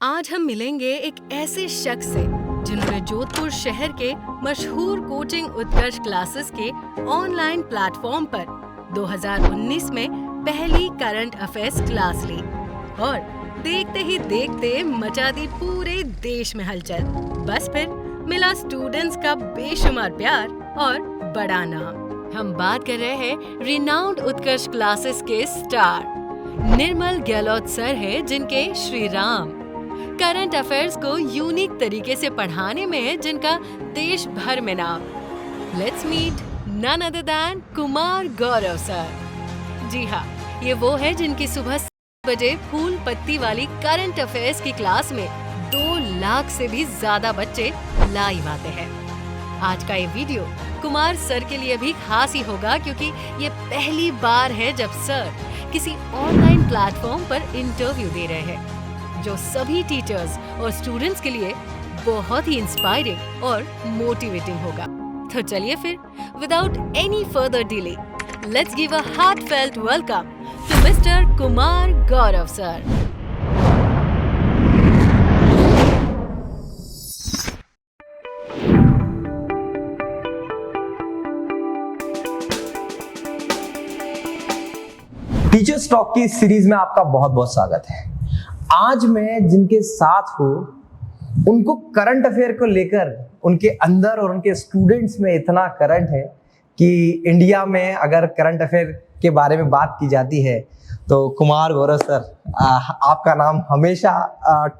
आज हम मिलेंगे एक ऐसे शख्स से जिन्होंने जोधपुर शहर के मशहूर कोचिंग उत्कर्ष क्लासेस के ऑनलाइन प्लेटफॉर्म पर 2019 में पहली करंट अफेयर्स क्लास ली और देखते ही देखते मचा दी पूरे देश में हलचल। बस फिर मिला स्टूडेंट्स का बेशुमार प्यार और बड़ा नाम। हम बात कर रहे हैं रिनाउंड उत्कर्ष क्लासेस के स्टार निर्मल गहलोत सर है, जिनके श्री राम करंट अफेयर्स को यूनिक तरीके से पढ़ाने में है जिनका देश भर में नाम। Let's meet none other than Kumar Gaurav sir. जी हाँ, ये वो है जिनकी सुबह 7 बजे फूल पत्ती वाली करंट अफेयर्स की क्लास में 2 लाख से भी ज्यादा बच्चे लाइव आते हैं। आज का ये वीडियो कुमार सर के लिए भी खास ही होगा, क्योंकि ये पहली बार है जब सर किसी ऑनलाइन प्लेटफॉर्म पर इंटरव्यू दे रहे हैं, जो सभी टीचर्स और स्टूडेंट्स के लिए बहुत ही इंस्पायरिंग और मोटिवेटिंग होगा। तो चलिए फिर without any further delay let's give a heartfelt welcome to mister Kumar Gaurav sir. Teachers talk की सीरीज में आपका बहुत बहुत स्वागत है। आज मैं जिनके साथ हूँ उनको करंट अफेयर को लेकर उनके अंदर और उनके स्टूडेंट्स में इतना करंट है कि इंडिया में अगर करंट अफेयर के बारे में बात की जाती है तो कुमार गौरव सर आपका नाम हमेशा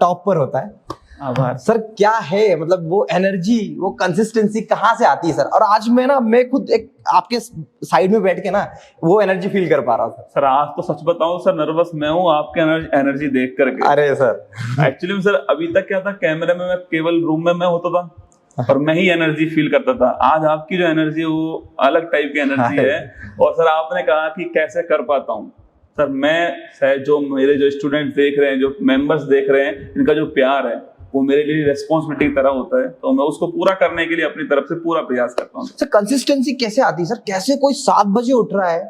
टॉप पर होता है। आभार सर। क्या है मतलब वो एनर्जी, वो कंसिस्टेंसी कहाँ से आती है सर? और आज मैं खुद एक आपके साइड में बैठ के ना वो एनर्जी फील कर पा रहा हूँ सर। आज तो सच बताऊं सर, नर्वस मैं हूँ आपके एनर्जी देख करके। अरे सर एक्चुअली में सर अभी तक क्या था, कैमरे में मैं केवल रूम में मैं होता था और मैं ही एनर्जी फील करता था। आज आपकी जो एनर्जी है वो अलग टाइप की एनर्जी है। और सर आपने कहा कि कैसे कर पाता हूँ सर, मैं जो मेरे जो स्टूडेंट देख रहे हैं, जो मेंबर्स देख रहे हैं, इनका जो प्यार है वो मेरे लिए रिस्पॉन्सिबिलिटी की तरह होता है, तो मैं उसको पूरा करने के लिए अपनी तरफ से पूरा प्रयास करता हूँ। सर कंसिस्टेंसी कैसे आती है सर? कैसे कोई 7 बजे उठ रहा है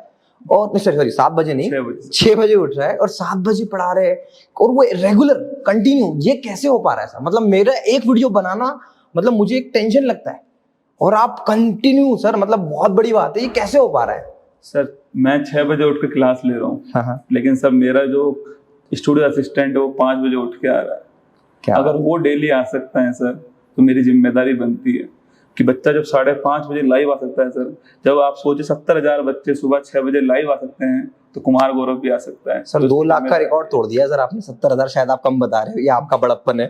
और सॉरी 7 बजे नहीं 6 बजे उठ रहा है और 7 बजे पढ़ा रहे हैं और वो रेगुलर कंटिन्यू, ये कैसे हो पा रहा है सर? मतलब मेरा एक वीडियो बनाना मतलब मुझे एक टेंशन लगता है और आप कंटिन्यू सर, मतलब बहुत बड़ी बात है। ये कैसे हो पा रहा है सर? मैं 6 बजे उठ के क्लास ले रहा हूँ, लेकिन सर मेरा जो स्टूडियो असिस्टेंट है वो 5 बजे उठ के आ रहा है। अगर वो डेली आ सकता है सर तो मेरी जिम्मेदारी बनती है कि बच्चा जब 5:30 बजे लाइव आ सकता है सर, जब आप सोचे 70,000 बच्चे सुबह 6 बजे लाइव आ सकते हैं तो कुमार गौरव भी आ सकता है सर। 2 लाख का रिकॉर्ड तोड़ दिया सर आपने। 70,000 शायद आप कम बता रहे हो, ये आपका बड़प्पन है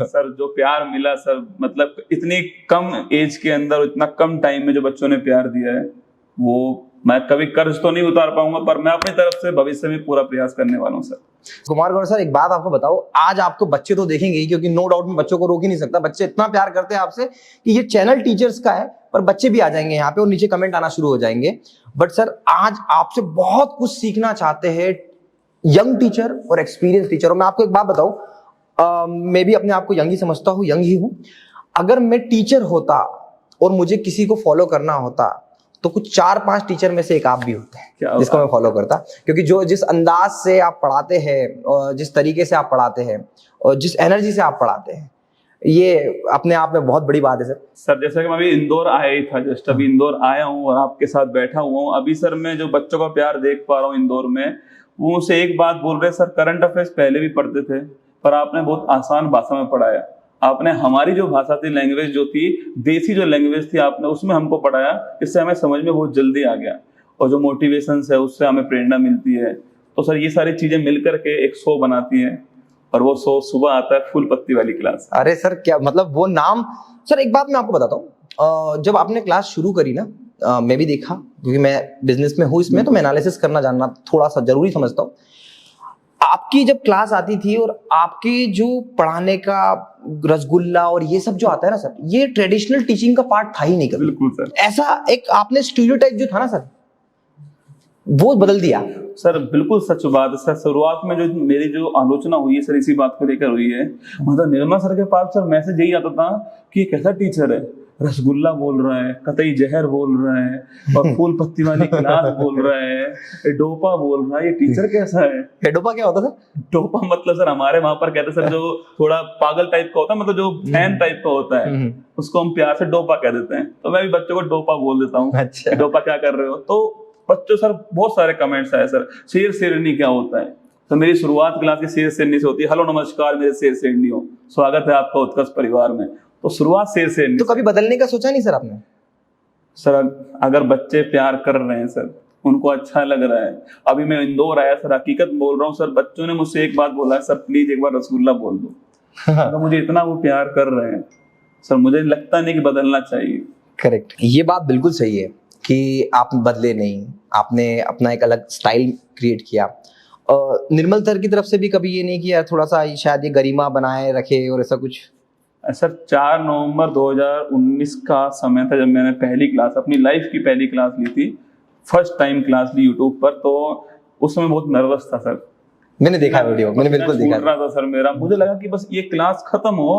सर जो प्यार मिला सर, मतलब इतनी कम एज के अंदर इतना कम टाइम में जो बच्चों ने प्यार दिया है, वो मैं कभी कर्ज तो नहीं उतार पाऊंगा, पर मैं अपनी तरफ से भविष्य में पूरा प्रयास करने वाला हूँ सर। कुमार गौरव सर, एक बात आपको बताओ, आज आपको बच्चे तो देखेंगे ही, क्योंकि नो डाउट में बच्चों को रोक ही नहीं सकता। बच्चे इतना प्यार करते हैं आपसे कि ये चैनल टीचर्स का है, पर बच्चे भी आ जाएंगे यहाँ पे और नीचे कमेंट आना शुरू हो जाएंगे। बट सर आज आपसे बहुत कुछ सीखना चाहते हैं यंग टीचर और एक्सपीरियंस टीचर। और मैं आपको एक बात बताऊं, मैं भी अपने आप को यंग ही समझता हूँ, यंग ही हूँ। अगर मैं टीचर होता और मुझे किसी को फॉलो करना होता तो कुछ 4-5 टीचर में से एक आप भी होते हैं जिसको मैं फॉलो करता, क्योंकि जिस अंदाज से आप पढ़ाते हैं और जिस तरीके से आप पढ़ाते हैं और जिस एनर्जी से आप पढ़ाते हैं, ये अपने आप में बहुत बड़ी बात है सर। सर जैसा कि मैं अभी इंदौर आया ही था, जस्ट अभी इंदौर आया हूँ और आपके साथ बैठा हुआ हूँ। अभी सर मैं जो बच्चों का प्यार देख पा रहा हूँ इंदौर में, वो मुझसे एक बात बोल रहे, सर करंट अफेयर्स पहले भी पढ़ते थे पर आपने बहुत आसान भाषा में पढ़ाया। आपने हमारी जो भाषा थी, लैंग्वेज जो थी, देसी जो लैंग्वेज थी, आपने उसमें हमको पढ़ाया। इससे हमें समझ में बहुत जल्दी आ गया और जो मोटिवेशन है उससे हमें प्रेरणा मिलती है। तो सर ये सारी चीजें मिलकर के एक शो बनाती हैं और वो शो सुबह आता है फूल पत्ती वाली क्लास। अरे सर क्या मतलब वो नाम। सर एक बात मैं आपको बताता हूँ, जब आपने क्लास शुरू करी ना, मैं भी देखा, क्योंकि मैं बिजनेस में हूँ इसमें, तो मैं एनालिसिस करना जानना थोड़ा सा जरूरी समझता हूँ। आपकी जब क्लास आती थी और आपकी जो पढ़ाने का रसगुल्ला और ये सब जो आता है ना सर, ये ट्रेडिशनल टीचिंग का पार्ट था ही नहीं कभी। बिल्कुल सर। ऐसा एक आपने स्टीरियोटाइप जो था ना सर, वो बदल दिया सर। बिल्कुल सच बात है सर। शुरुआत में जो मेरी जो आलोचना हुई है सर, इसी बात को लेकर हुई है। मतलब निर्मल सर के पास सर मैसेज यही आता था कि एक ऐसा टीचर है रसगुल्ला बोल रहा है, कतई जहर बोल रहा है, और फूल पत्ती वाली क्लास बोल रहा है, डोपा बोल रहा है। ये टीचर कैसा है? डोपा क्या होता था? डोपा मतलब सर हमारे वहां पर कहते सर जो थोड़ा पागल टाइप का होता है, मतलब जो फैन टाइप का होता है, उसको हम प्यार से डोपा कह देते हैं। तो मैं भी बच्चों को डोपा बोल देता हूँ। अच्छा। डोपा क्या कर रहे हो? तो बच्चों सर बहुत सारे कमेंट्स आए सर, शेर शेरनी क्या होता है? तो मेरी शुरुआत क्लास की शेर शेरनी से होती है। हेलो नमस्कार मेरे शेर शेरनियों, स्वागत है आपका उत्कर्ष परिवार में। तो शुरुआत शेर शेरनी। तो कभी बदलने का सोचा नहीं सर आपने? सर अगर बच्चे प्यार कर रहे हैं सर, उनको अच्छा लग रहा है। अभी मैं इंदौर आया सर, हकीकत बोल रहा हूँ सर, बच्चों ने मुझसे एक बात बोला है, सर प्लीज एक बार रसगुल्ला बोल दो। तो मुझे इतना वो प्यार कर रहे हैं सर, मुझे लगता नहीं कि बदलना चाहिए। करेक्ट, ये बात बिल्कुल सही है कि आप बदले नहीं, आपने अपना एक अलग स्टाइल क्रिएट किया। निर्मल सर की तरफ से भी कभी ये नहीं किया थोड़ा सा शायद ये गरिमा बनाए रखे और ऐसा कुछ? सर 4 नवंबर 2019 का समय था जब मैंने पहली क्लास, अपनी लाइफ की पहली क्लास ली थी, फर्स्ट टाइम क्लास ली यूट्यूब पर। तो उस समय बहुत नर्वस था सर। मैंने देखा वीडियो, मैंने बिल्कुल देखा था सर मेरा। मुझे लगा कि बस ये क्लास खत्म हो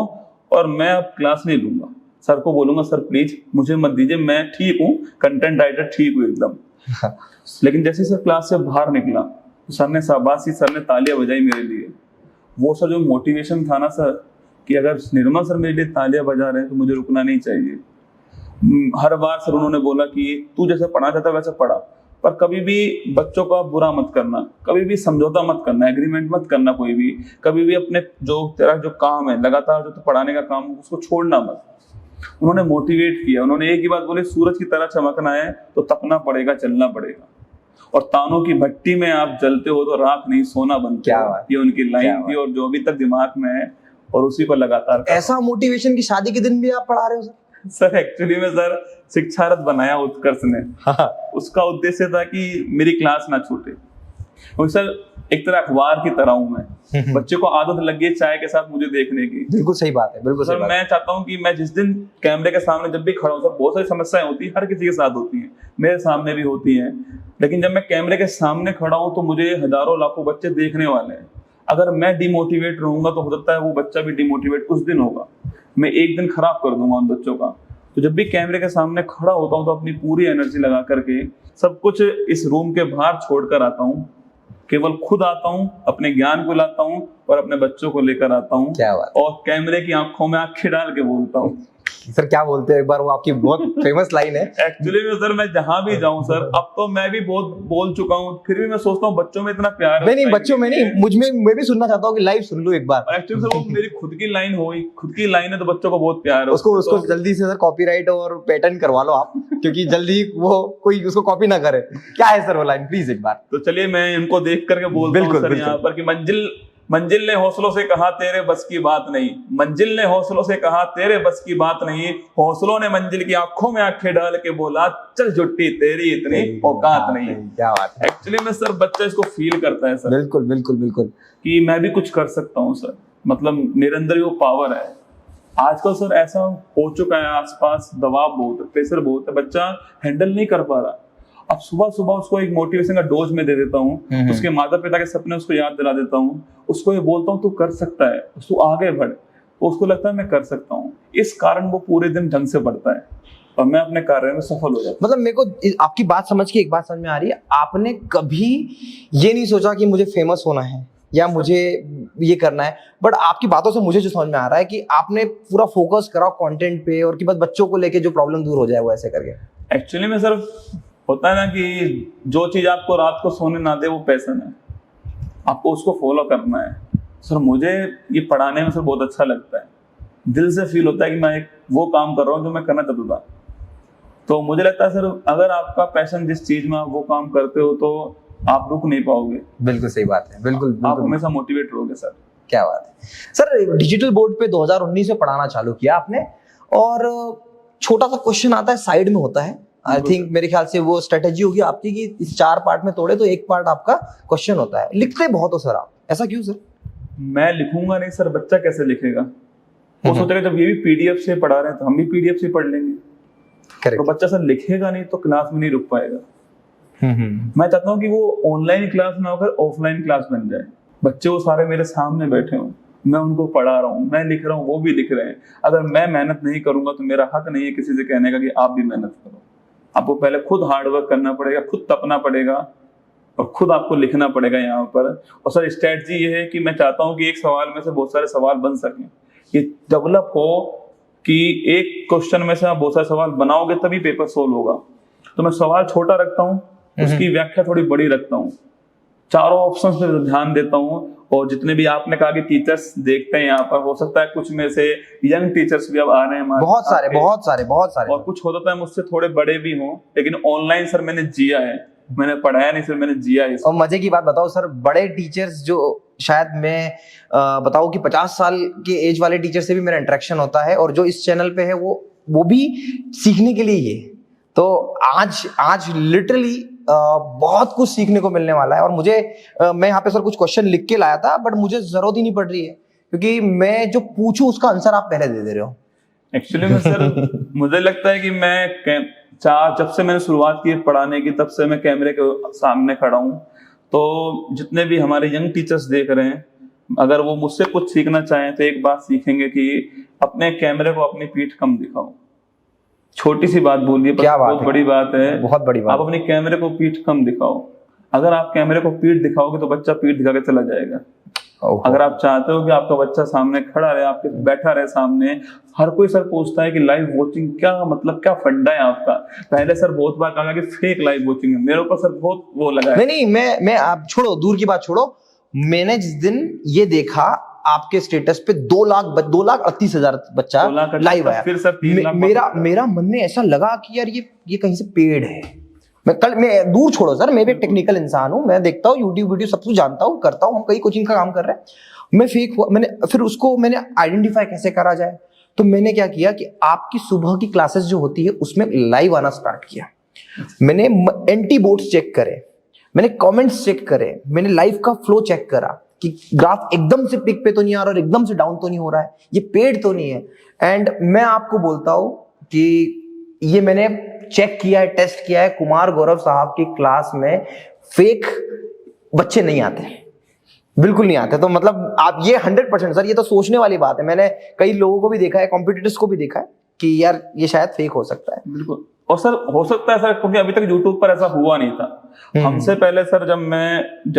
और मैं अब क्लास नहीं लूंगा, सर को बोलूंगा सर प्लीज मुझे मत दीजिए, मैं ठीक हूँ, कंटेंट राइटर ठीक हूँ एकदम। लेकिन जैसे सर क्लास से बाहर निकला, सर ने शाबाशी, सर ने तालियां बजाई मेरे लिए। वो सर जो मोटिवेशन था ना सर, कि अगर निर्मल सर मेरे लिए तालियां बजा रहे हैं तो मुझे रुकना नहीं चाहिए। हर बार सर उन्होंने बोला कि तू जैसे पढ़ना चाहता वैसे पढ़ा, पर कभी भी बच्चों का बुरा मत करना, कभी भी समझौता मत करना, एग्रीमेंट मत करना कोई भी, कभी भी अपने जो तेरा जो काम है लगातार जो पढ़ाने का काम उसको छोड़ना मत। उन्होंने मोटिवेट किया। उन्होंने एक ही बात बोली, सूरज की तरह चमकना है तो तपना पड़ेगा, चलना पड़ेगा, और तानों की भट्टी में आप जलते हो तो राख नहीं सोना बनते हो। ये उनकी लाइन थी और जो अभी तक दिमाग में है, और उसी को लगातार। ऐसा मोटिवेशन की शादी के दिन भी आप पढ़ा रहे हो सर? सर एक्चुअली में सर शिक्षारत बनाया उत्कर्ष ने। उसका उद्देश्य था कि मेरी क्लास ना छूटे। और सर एक तरह अखबार की तरह हूं मैं, बच्चे को आदत लग गई चाय के साथ मुझे देखने की। बिल्कुल सही बात है, बिल्कुल सही बात है। मैं चाहता हूं कि मैं जिस दिन कैमरे के सामने जब भी खड़ा हूं सर, बहुत सारी समस्याएं होती है, हर किसी के साथ होती है, मेरे सामने भी होती है, लेकिन जब मैं कैमरे के सामने खड़ा हूं तो मुझे हजारों लाखों बच्चे देखने वाले हैं। अगर मैं डिमोटिवेट रहूंगा तो हो सकता है वो बच्चा भी डिमोटिवेट उस दिन होगा, मैं एक दिन खराब कर दूंगा उन बच्चों का। तो जब भी कैमरे के सामने खड़ा होता हूं तो अपनी पूरी एनर्जी लगा करके सब कुछ इस रूम के बाहर छोड़कर आता हूं, केवल खुद आता हूं, अपने ज्ञान को लाता हूं और अपने बच्चों को लेकर आता हूं। क्या बात। और कैमरे की आंखों में आंखें डाल के बोलता हूं। सर क्या बोलते हैं एक बार, वो आपकी बहुत फेमस लाइन है। एक्चुअली में सर मैं जहां भी जाऊं सर, अब तो मैं भी बहुत बोल चुका हूं, फिर भी मैं सोचता हूं बच्चों में इतना प्यार है। नहीं बच्चों में नहीं, मुझ में, मैं भी सुनना चाहता हूँ कि लाइव सुन लो एक बार। एक्चुअली सर वो मेरी खुद की लाइन हो, खुद की लाइन है तो बच्चों को बहुत प्यार है। उसको जल्दी से सर कॉपीराइट और पेटेंट करवा लो आप, क्योंकि जल्दी वो कोई उसको कॉपी ना करे। क्या है सर वो लाइन, प्लीज एक बार। तो चलिए मैं इनको देख करके बोलता हूं सर यहाँ पर कि मंजिल ने हौसलों से कहा तेरे बस की बात नहीं, मंजिल ने हौसलों से कहा तेरे बस की बात नहीं, हौसलों ने मंजिल की आंखों में आंखें डाल के बोला चल जुट्टी तेरी इतनी औकात नहीं। क्या बात है। एक्चुअली में सर बच्चा इसको फील करता है सर। बिल्कुल बिल्कुल बिल्कुल, कि मैं भी कुछ कर सकता हूँ सर, मतलब मेरे अंदर वो पावर है। आजकल सर ऐसा हो चुका है, आसपास दबाव बहुत है, प्रेशर बहुत है, बच्चा हैंडल नहीं कर पा रहा। अब सुबह सुबह उसको एक मोटिवेशन का डोज में दे देता हूँ, उसके माता पिता के सपने उसको याद दिला देता हूँ, उसको ये बोलता हूँ तू कर सकता है, तू आगे बढ़, तो उसको लगता है मैं कर सकता हूँ। इस कारण वो पूरे दिन ढंग से बढ़ता है और मैं अपने कार्य में सफल हो जाता हूँ। मतलब मेरे को आपकी बात समझ के एक बात समझ में आ रही है, आपने कभी ये नहीं सोचा कि मुझे फेमस होना है या मुझे ये करना है, बट आपकी बातों से मुझे जो समझ में आ रहा है कि आपने पूरा फोकस करा कंटेंट पे और कि बस बच्चों को लेके जो प्रॉब्लम दूर हो जाए वो ऐसे करके। एक्चुअली में सर होता है ना कि जो चीज आपको रात को सोने ना दे वो पैशन है, आपको उसको फॉलो करना है। सर मुझे ये पढ़ाने में सर बहुत अच्छा लगता है, दिल से फील होता है कि मैं एक वो काम कर रहा हूँ जो मैं करना चाहता था। तो मुझे लगता है सर अगर आपका पैशन जिस चीज में आप वो काम करते हो तो आप रुक नहीं पाओगे। बिल्कुल सही बात है, बिल्कुल आप हमेशा मोटिवेट रहोगे सर। क्या बात है सर। डिजिटल बोर्ड पे 2019 में पढ़ाना चालू किया आपने, और छोटा सा क्वेश्चन आता है साइड में होता है, आई थिंक मेरे ख्याल से वो स्ट्रेटेजी होगी आपकी कि इस 4 पार्ट में तोड़े तो एक पार्ट आपका क्वेश्चन होता है। लिखते बहुत हो सर आप, ऐसा क्यों सर? मैं लिखूंगा नहीं सर, बच्चा कैसे लिखेगा? वो सोचेगा जब ये भी पीडीएफ से पढ़ा रहे हैं तो हम भी पीडीएफ से पढ़ लेंगे। तो बच्चा सर लिखेगा नहीं तो क्लास में नहीं रुक पाएगा। मैं चाहता हूँ कि वो ऑनलाइन क्लास ना होकर ऑफलाइन क्लास बन जाए, बच्चे वो सारे मेरे सामने बैठे हों मैं उनको पढ़ा रहा हूँ, मैं लिख रहा हूँ, वो भी लिख रहे हैं। अगर मैं मेहनत नहीं करूंगा तो मेरा हक नहीं है किसी से कहने का कि आप भी मेहनत करो। आपको पहले खुद हार्डवर्क करना पड़ेगा, खुद तपना पड़ेगा और खुद आपको लिखना पड़ेगा यहाँ पर। और सर स्ट्रेटजी ये है कि मैं चाहता हूँ कि एक सवाल में से बहुत सारे सवाल बन सकें, ये डेवलप हो कि एक क्वेश्चन में से आप बहुत सारे सवाल बनाओगे तभी पेपर सोल्व होगा। तो मैं सवाल छोटा रखता हूँ, उसकी व्याख्या थोड़ी बड़ी रखता हूँ, चारों ऑप्शंस पे ध्यान देता हूँ। और जितने भी आपने कहा कि टीचर्स देखते हैं यहाँ पर, हो सकता है कुछ में से यंग टीचर्स भी अब आ रहे हैं हमारे, बहुत सारे और कुछ हो सकता है मुझसे थोड़े बड़े भी हों, लेकिन ऑनलाइन सर मैंने जिया है, मैंने पढ़ाया नहीं सर, मैंने जिया है। और मजे की बात बताओ सर, बड़े टीचर्स जो शायद मैं बताऊं कि 50 साल के एज वाले टीचर से भी मेरा इंटरेक्शन होता है, और जो इस चैनल पे है वो भी सीखने के लिए ही है। तो आज लिटरली बहुत कुछ सीखने को मिलने वाला है। और मुझे मैं यहाँ पे सर कुछ क्वेश्चन लिख के लाया था, बट मुझे जरूरत ही नहीं पड़ रही है, क्योंकि मैं जो पूछूं उसका आंसर आप पहले दे रहे हो। एक्चुअली में सर मुझे लगता है कि मैं जब से मैंने शुरुआत की पढ़ाने की, तब से मैं कैमरे के सामने खड़ा हूँ। तो जितने भी हमारे यंग टीचर्स देख रहे हैं, अगर वो मुझसे कुछ सीखना चाहें तो एक बात सीखेंगे कि अपने कैमरे को अपनी पीठ कम दिखाओ। छोटी सी बात बोलिए, बहुत बड़ी बात है, बहुत बड़ी बात। आप अपने कैमरे को पीठ कम दिखाओ। अगर आप कैमरे को पीठ दिखाओगे तो बच्चा पीठ दिखा के चला जाएगा। अगर आप चाहते हो कि आपका बच्चा सामने खड़ा रहे, आपके बैठा रहे सामने, हर कोई सर पूछता है कि लाइव वॉचिंग क्या मतलब, क्या फंडा है आपका। पहले सर बहुत बार कहा कि फेक लाइव वॉचिंग है, मेरे ऊपर सर बहुत वो लगा है। नहीं, मैं आप छोड़ो, दूर की बात छोड़ो, मैंने जिस दिन ये देखा आपके स्टेटस पे 2,38,000 बच्चा लाइव आया, फिर सर मेरा मन में ऐसा लगा कि यार ये कहीं से पेड़ है। मैं दूर छोड़ो सर, मैं भी एक टेक्निकल इंसान हूं, मैं देखता हूँ यूट्यूब वीडियो, सब कुछ जानता हूँ, करता हूँ, हम कई कोचिंग का काम कर रहे हैं। मैं फेक हुआ, मैंने आइडेंटिफाई कैसे करा जाए, तो मैंने क्या किया कि आपकी सुबह की क्लासेस जो होती है उसमें लाइव आना स्टार्ट किया। मैंने एंटी बोट्स चेक करे, मैंने कमेंट्स चेक करे, मैंने लाइव का फ्लो चेक करा कि ग्राफ एकदम से पिक पे तो नहीं आ रहा और एकदम से डाउन तो नहीं हो रहा है, ये पेड तो नहीं है। एंड मैं आपको बोलता हूं कि ये मैंने चेक किया है, टेस्ट किया है। कुमार गौरव साहब की क्लास में फेक बच्चे नहीं आते, बिल्कुल नहीं आते। तो मतलब आप ये 100% सर, ये तो सोचने वाली बात है। मैंने कई लोगों को भी देखा है, कॉम्पिटिटर्स को भी देखा है कि यार ये शायद फेक हो सकता है। बिल्कुल, और सर हो सकता है सर, क्योंकि अभी तक यूट्यूब पर ऐसा हुआ नहीं था। हमसे पहले सर जब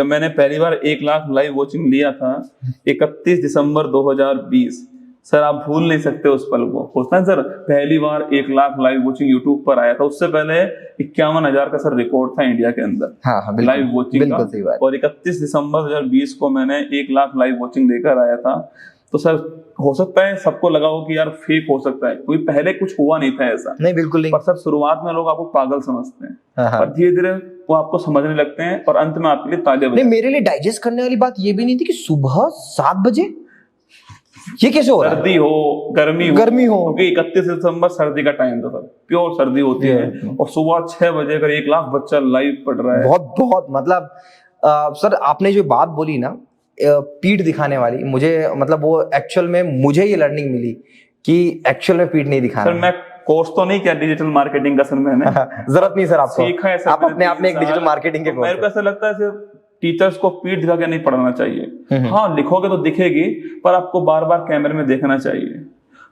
मैंने पहली बार 1 लाख लाइव वॉचिंग लिया था 31 दिसंबर 2020, सर आप भूल नहीं सकते उस पल को। होता है सर, पहली बार 1 लाख लाइव वॉचिंग यूट्यूब पर आया था। उससे पहले 51,000 का सर रिकॉर्ड था इंडिया के अंदर। हाँ, लाइव वॉचिंग का। और 31 दिसंबर 2020 को मैंने 1 लाख लाइव वॉचिंग लेकर आया था। तो सर हो सकता है सबको लगा हो कि यार फेक हो सकता है, क्योंकि पहले कुछ हुआ नहीं था ऐसा। नहीं, बिल्कुल नहीं। पर सर शुरुआत में लोग आपको पागल समझते हैं, और धीरे धीरे वो आपको समझने लगते हैं, और अंत में आपके लिए तालियां बजाते हैं। मेरे लिए डाइजेस्ट करने वाली बात ये भी नहीं थी कि सुबह 7 बजे ये कैसे हो रहा है? सर्दी हो, गर्मी हो, क्योंकि 31 दिसंबर सर्दी का टाइम था सर, प्योर सर्दी होती है, और सुबह 6 बजे अगर 1 लाख बच्चा लाइव पढ़ रहा है, बहुत मतलब सर आपने जो बात बोली ना पीठ दिखाने वाली, मुझे मतलब वो एक्चुअल में मुझे ये लर्निंग मिली कि एक्चुअल में पीठ नहीं दिखाना। सर मैं कोर्स तो नहीं किया डिजिटल मार्केटिंग का सर, मैंने जरूरत नहीं सर आपको, सीखा है सर, आप अपने आप में एक डिजिटल मार्केटिंग के कोर्स। मेरे को ऐसा लगता है सिर्फ टीचर्स को पीठ दिखा के नहीं पढ़ाना चाहिए। हाँ, लिखोगे तो दिखेगी, पर आपको बार बार कैमरे में देखना चाहिए।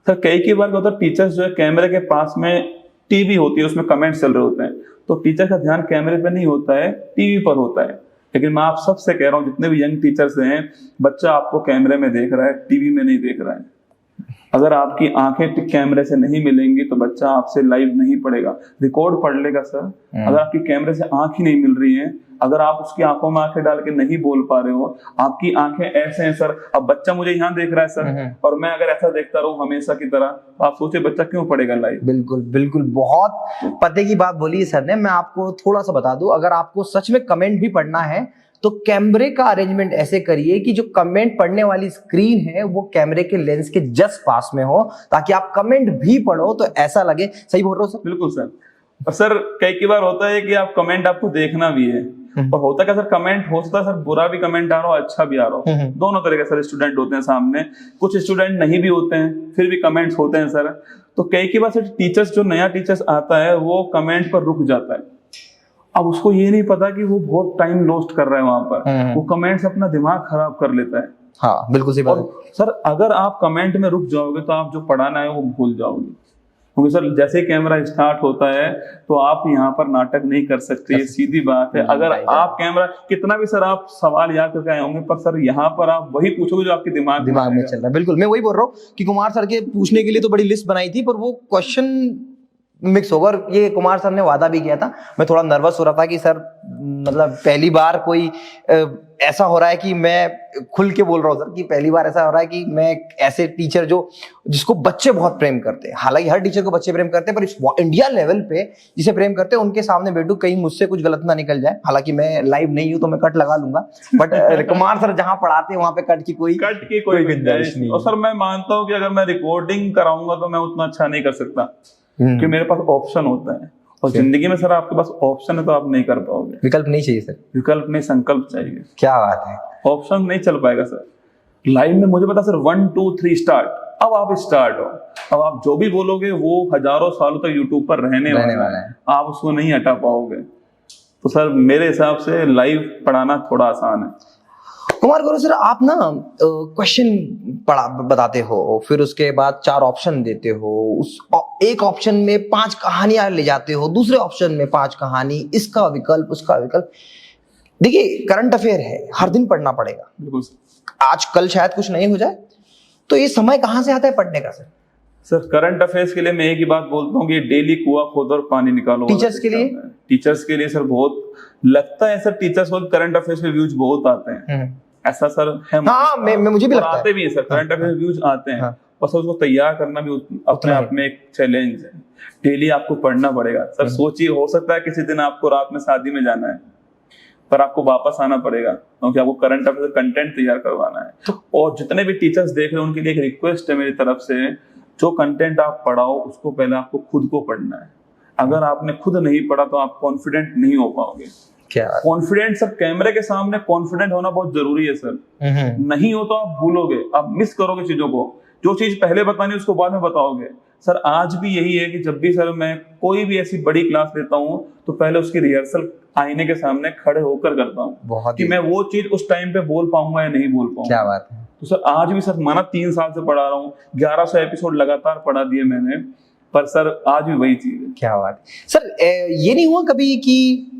सर कई बार क्या होता है, टीचर्स जो है कैमरे के पास में टीवी होती है, उसमें कमेंट्स चल रहे होते हैं, तो टीचर का ध्यान कैमरे पे नहीं होता है, टीवी पर होता है। लेकिन मैं आप सबसे कह रहा हूँ, जितने भी यंग टीचर्स हैं, बच्चा आपको कैमरे में देख रहा है, टीवी में नहीं देख रहा है। अगर आपकी आंखें कैमरे से नहीं मिलेंगी तो बच्चा आपसे लाइव नहीं पढ़ेगा, रिकॉर्ड पढ़ लेगा सर। अगर आपकी कैमरे से आंख ही नहीं मिल रही है, अगर आप उसकी आंखों में आंखें डाल के नहीं बोल पा रहे हो, आपकी आंखें ऐसे हैं सर, अब बच्चा मुझे यहाँ देख रहा है सर, और मैं अगर ऐसा देखता रहूं हमेशा की तरह, तो आप सोचे बच्चा क्यों पढ़ेगा लाइव? बिल्कुल बहुत पते की बात बोली है सर ने। मैं आपको थोड़ा सा बता दूं, अगर आपको सच में कमेंट भी पढ़ना है तो कैमरे का अरेंजमेंट ऐसे करिए कि जो कमेंट पढ़ने वाली स्क्रीन है वो कैमरे के लेंस के जस्ट पास में हो, ताकि आप कमेंट भी पढ़ो तो ऐसा लगे। सही बोल रहे हो सर? बिल्कुल सर। और सर कई बार होता है कि आप कमेंट आपको देखना भी है, और होता क्या सर, कमेंट हो सकता है सर बुरा भी कमेंट आ रहा हो, अच्छा भी आ रहा हो, दोनों तरह के सर स्टूडेंट होते हैं सामने। कुछ स्टूडेंट नहीं भी होते हैं, फिर भी कमेंट्स होते हैं सर। तो कई बार सर टीचर्स, जो नया टीचर्स आता है, वो कमेंट पर रुक जाता है। अब उसको ये नहीं पता कि वो बहुत टाइम लॉस्ट कर रहा है वहां पर, वो कमेंट्स अपना दिमाग खराब कर लेता है हाँ बिल्कुल सही बात है। और सर अगर आप कमेंट में रुक जाओगे तो आप जो पढ़ाना है वो भूल जाओगे, क्योंकि सर जैसे ही कैमरा स्टार्ट होता है तो आप यहाँ पर नाटक नहीं कर सकते, ये सीधी बात है। अगर आप कैमरा कितना भी सर आप सवाल याद करके आए होंगे, पर सर यहाँ पर आप वही पूछोगे जो आपके दिमाग में चल रहा है। बिल्कुल मैं वही बोल रहा हूँ कि कुमार सर के पूछने के लिए तो बड़ी लिस्ट बनाई थी, पर वो क्वेश्चन मिक्स होगा। और ये कुमार सर ने वादा भी किया था, मैं थोड़ा नर्वस हो रहा था कि सर मतलब पहली बार कोई ऐसा हो रहा है कि मैं खुल के बोल रहा हूँ सर कि पहली बार ऐसा हो रहा है कि मैं ऐसे टीचर जिसको बच्चे बहुत प्रेम करते हैं, हालांकि हर टीचर को बच्चे प्रेम करते हैं, पर इस इंडिया लेवल पे जिसे प्रेम करते हैं उनके सामने बैठू, कहीं मुझसे कुछ गलत ना निकल जाए। हालांकि मैं लाइव नहीं हूँ तो मैं कट लगा लूंगा, बट कुमार सर जहाँ पढ़ाते हैं वहां पे कट की कोई गुंजाइश नहीं। और सर मैं मानता हूँ कि अगर मैं रिकॉर्डिंग कराऊंगा तो मैं उतना अच्छा नहीं कर सकता, क्योंकि मेरे पास ऑप्शन होता है, और जिंदगी में सर आपके पास ऑप्शन है तो आप नहीं कर पाओगे। विकल्प नहीं चाहिए सर, विकल्प नहीं, संकल्प चाहिए। क्या बात है, ऑप्शन नहीं चल पाएगा सर लाइव में। मुझे पता सर 1 2 3 स्टार्ट, अब आप स्टार्ट हो, अब आप जो भी बोलोगे वो हजारों सालों तक यूट्यूब पर रहने वाला है, आप उसको नहीं हटा पाओगे। तो सर मेरे हिसाब से लाइव पढ़ाना थोड़ा आसान है। कुमार गौरव सर आप ना क्वेश्चन बताते हो, फिर उसके बाद 4 ऑप्शन देते हो, उस एक ऑप्शन में 5 कहानियां ले जाते हो, दूसरे ऑप्शन में 5 कहानी, इसका विकल्प उसका विकल्प। देखिए करंट अफेयर है, हर दिन पढ़ना पड़ेगा, बिल्कुल आज कल शायद कुछ नहीं हो जाए, तो ये समय कहाँ से आता है पढ़ने का सर? सर करंट अफेयर्स के लिए मैं एक ही बात बोलता हूँ कि डेली कुआं खोदो और पानी निकालो। टीचर्स के लिए? टीचर्स के लिए सर बहुत लगता है सर, टीचर्स को करंट अफेयर्स पे व्यूज बहुत आते हैं, ऐसा सर है। हाँ, मुझे भी लगता है, आते भी है सर, करंट अफेयर व्यूज आते हैं, बस उसको तैयार करना भी अपने आप में एक चैलेंज है। डेली आपको पढ़ना पड़ेगा सर। सोचिए, हो सकता है किसी दिन आपको रात में शादी में जाना है, पर आपको वापस आना पड़ेगा, क्योंकि आपको करंट अफेयर कंटेंट तैयार करवाना है। और जितने भी टीचर्स देख रहे हैं उनके लिए एक रिक्वेस्ट है मेरी तरफ से, जो कंटेंट आप पढ़ाओ उसको पहले आपको खुद को पढ़ना है। अगर आपने खुद नहीं पढ़ा तो आप कॉन्फिडेंट नहीं हो पाओगे। क्या कॉन्फिडेंट सर, कैमरे के सामने कॉन्फिडेंट होना बहुत जरूरी है सर। नहीं हो तो आप भूलोगे, आप मिस करोगे चीजों को। जो चीज पहले बतानी उसको बाद में बताओगे। सर आज भी यही है कि जब भी सर मैं कोई भी ऐसी बड़ी क्लास लेता हूँ तो पहले उसकी रिहर्सल आईने के सामने खड़े होकर करता हूँ कि मैं वो चीज उस टाइम पे बोल पाऊंगा या नहीं बोल पाऊंगा। क्या बात है। तो सर आज भी सर माना 3 साल से पढ़ा रहा हूँ, 1100 एपिसोड लगातार पढ़ा दिए मैंने, पर सर आज भी वही चीज है। क्या बात है सर। ये नहीं हुआ कभी कि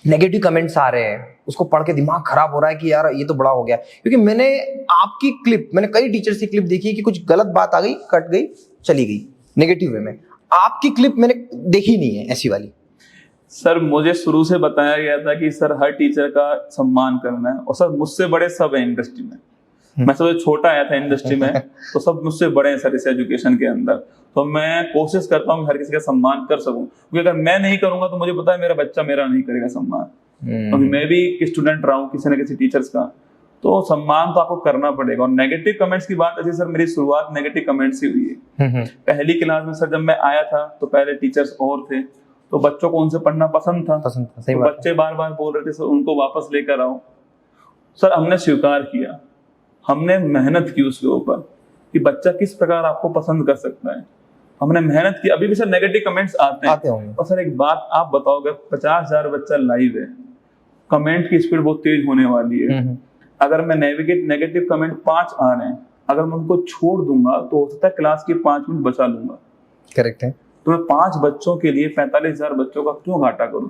नेगेटिव कमेंट्स आ रहे हैं, उसको पढ़ के दिमाग खराब हो रहा है कि यार ये तो बड़ा हो गया? क्योंकि मैंने आपकी क्लिप, मैंने कई टीचर्स की क्लिप देखी कि कुछ गलत बात आ गई, कट गई, चली गई नेगेटिव वे में। आपकी क्लिप मैंने देखी नहीं है ऐसी वाली। सर मुझे शुरू से बताया गया था कि सर हर टीचर का सम्मान करना है, और सर मुझसे बड़े सब है इंडस्ट्री में। मैं सबसे छोटा आया था इंडस्ट्री में, तो सब मुझसे बड़े हैं सर इस एजुकेशन के अंदर। तो मैं कोशिश करता हूँ हर किसी का सम्मान कर सकूं, क्योंकि अगर मैं नहीं करूंगा तो मुझे पता है मेरा बच्चा मेरा नहीं करेगा सम्मान। क्योंकि मैं भी स्टूडेंट रहा हूँ किसी न किसी टीचर्स का, तो सम्मान तो आपको करना पड़ेगा। और नेगेटिव कमेंट्स की बात है सर, मेरी शुरुआत नेगेटिव कमेंट्स से हुई है। पहली क्लास में सर जब मैं आया था तो पहले टीचर्स और थे, तो बच्चों को उनसे पढ़ना पसंद था। तो बच्चे बार बार बोल रहे थे सर उनको वापस लेकर आओ। सर हमने स्वीकार किया, हमने मेहनत की उसके ऊपर कि बच्चा किस प्रकार आपको पसंद कर सकता है। हमने मेहनत की। अभी भी सर नेगेटिव कमेंट्स आते हैं। और सर एक बात आप बताओगे, 50,000 बच्चा लाइव है, कमेंट की स्पीड बहुत तेज होने वाली है। अगर मैं नेगेटिव कमेंट 5 आ रहे हैं, अगर मैं उनको छोड़ दूंगा तो हो सकता है क्लास के 5 मिनट बचा लूंगा। करेक्ट है। तो मैं 5 बच्चों के लिए 45,000 बच्चों का क्यों घाटा करूँ?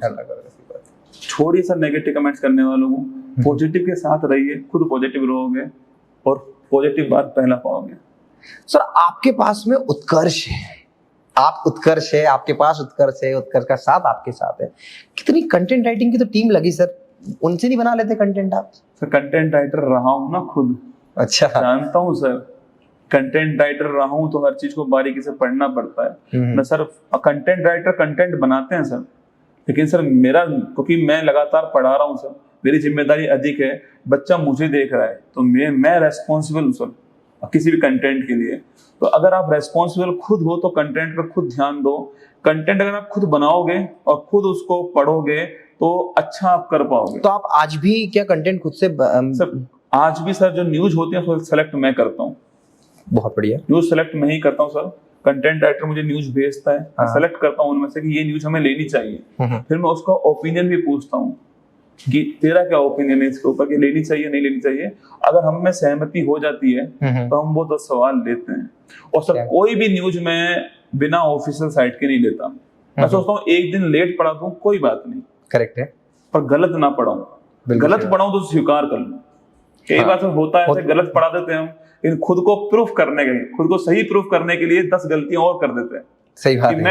छोड़िए सर नेगेटिव कमेंट्स करने वालों को, पॉजिटिव के साथ रहिए, खुद पॉजिटिव रहोगे और पॉजिटिव बात फैला पाओगे। सर आपके पास में उत्कर्ष है, आप उत्कर्ष है, आपके पास उत्कर्ष है, उत्कर्ष का साथ आपके साथ है। कितनी कंटेंट राइटिंग की तो टीम लगी सर, उनसे नहीं बना लेते कंटेंट आप? सर कंटेंट राइटर रहा हूँ ना खुद। अच्छा, जानता हूँ सर, कंटेंट राइटर रहा हूँ तो हर चीज को बारीकी से पढ़ना पड़ता है। मैं सर कंटेंट राइटर कंटेंट बनाते हैं सर, लेकिन सर मेरा, क्योंकि मैं लगातार पढ़ा रहा हूँ सर, मेरी जिम्मेदारी अधिक है। बच्चा मुझे देख रहा है तो मैं रेस्पॉन्सिबल हूँ सर किसी भी कंटेंट के लिए। तो अगर आप रेस्पॉन्सिबल खुद हो तो कंटेंट पर खुद ध्यान दो। कंटेंट अगर आप खुद बनाओगे और खुद उसको पढ़ोगे तो अच्छा आप कर पाओगे। तो आप आज भी क्या कंटेंट खुद से सर आज भी सर जो न्यूज होती है सेलेक्ट मैं करता हूँ। बहुत बढ़िया। न्यूज सेलेक्ट मैं ही करता हूँ सर। कंटेंट राइटर मुझे न्यूज भेजता है, सेलेक्ट करता हूँ उनमें से कि ये न्यूज हमें लेनी चाहिए। फिर मैं उसका ओपिनियन भी पूछता हूँ कि तेरा क्या ओपिनियन है इसके ऊपर, कि लेनी चाहिए नहीं लेनी चाहिए। अगर हम में सहमति हो जाती है तो हम वो 10 सवाल लेते हैं। और सर कोई भी न्यूज में बिना ऑफिशियल साइट के नहीं लेता। मैं सोचता हूँ एक दिन लेट पढ़ा दूं कोई बात नहीं, करेक्ट है, पर गलत ना पढ़ाऊं, गलत पढ़ाऊं तो स्वीकार कर लूं। कई बार होता है ऐसे गलत पढ़ा देते हैं, लेकिन खुद को प्रूफ करने के लिए, खुद को सही प्रूफ करने के लिए 10 गलतियां और कर देते हैं। सही बात है,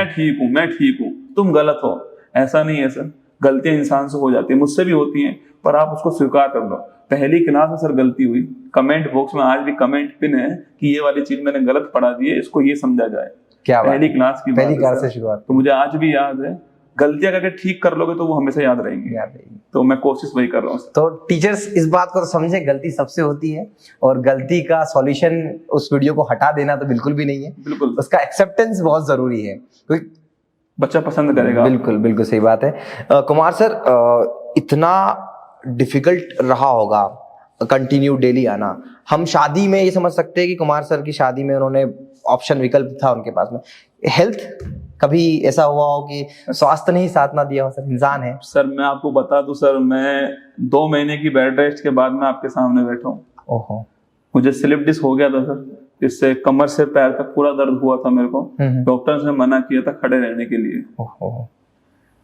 मैं ठीक हूँ तुम गलत हो। ऐसा नहीं है सर, गलतियां इंसान से हो जाती है, मुझसे भी होती हैं, पर आप उसको स्वीकार कर लो। पहली क्लास में सर गलती हुई, कमेंट बॉक्स में आज भी कमेंट पिन है कि ये वाली चीज मैंने गलत पढ़ा दी है, इसको ये समझा जाए। क्या पहली क्लास की पहली क्लास से शुरुआत, तो मुझे आज भी याद है। गलतियां करके ठीक कर लोगे तो वो हमेशा याद रहेंगी। तो मैं कोशिश वही कर रहा हूँ। तो टीचर्स इस बात को तो समझे, गलती सबसे होती है और गलती का सॉल्यूशन उस वीडियो को हटा देना तो बिल्कुल भी नहीं है। बिल्कुल, उसका एक्सेप्टेंस बहुत जरूरी है, क्योंकि बच्चा पसंद करेगा। बिल्कुल बिल्कुल सही बात है। कुमार सर, इतना डिफिकल्ट रहा होगा कंटिन्यू डेली आना। हम शादी में ये समझ सकते हैं कि कुमार सर की शादी में उन्होंने ऑप्शन विकल्प था उनके पास में। हेल्थ कभी ऐसा हुआ हो कि स्वास्थ्य नहीं साथ ना दिया हो? सर इंसान है सर, मैं आपको बता दूं सर, मैं 2 महीने की बेड रेस्ट के बाद मैं आपके सामने बैठा हूँ। ओहो, मुझे स्लिप डिस्क हो गया था सर, जिससे कमर से पैर तक पूरा दर्द हुआ था मेरे को। डॉक्टर्स ने मना किया था खड़े रहने के लिए। ओहो,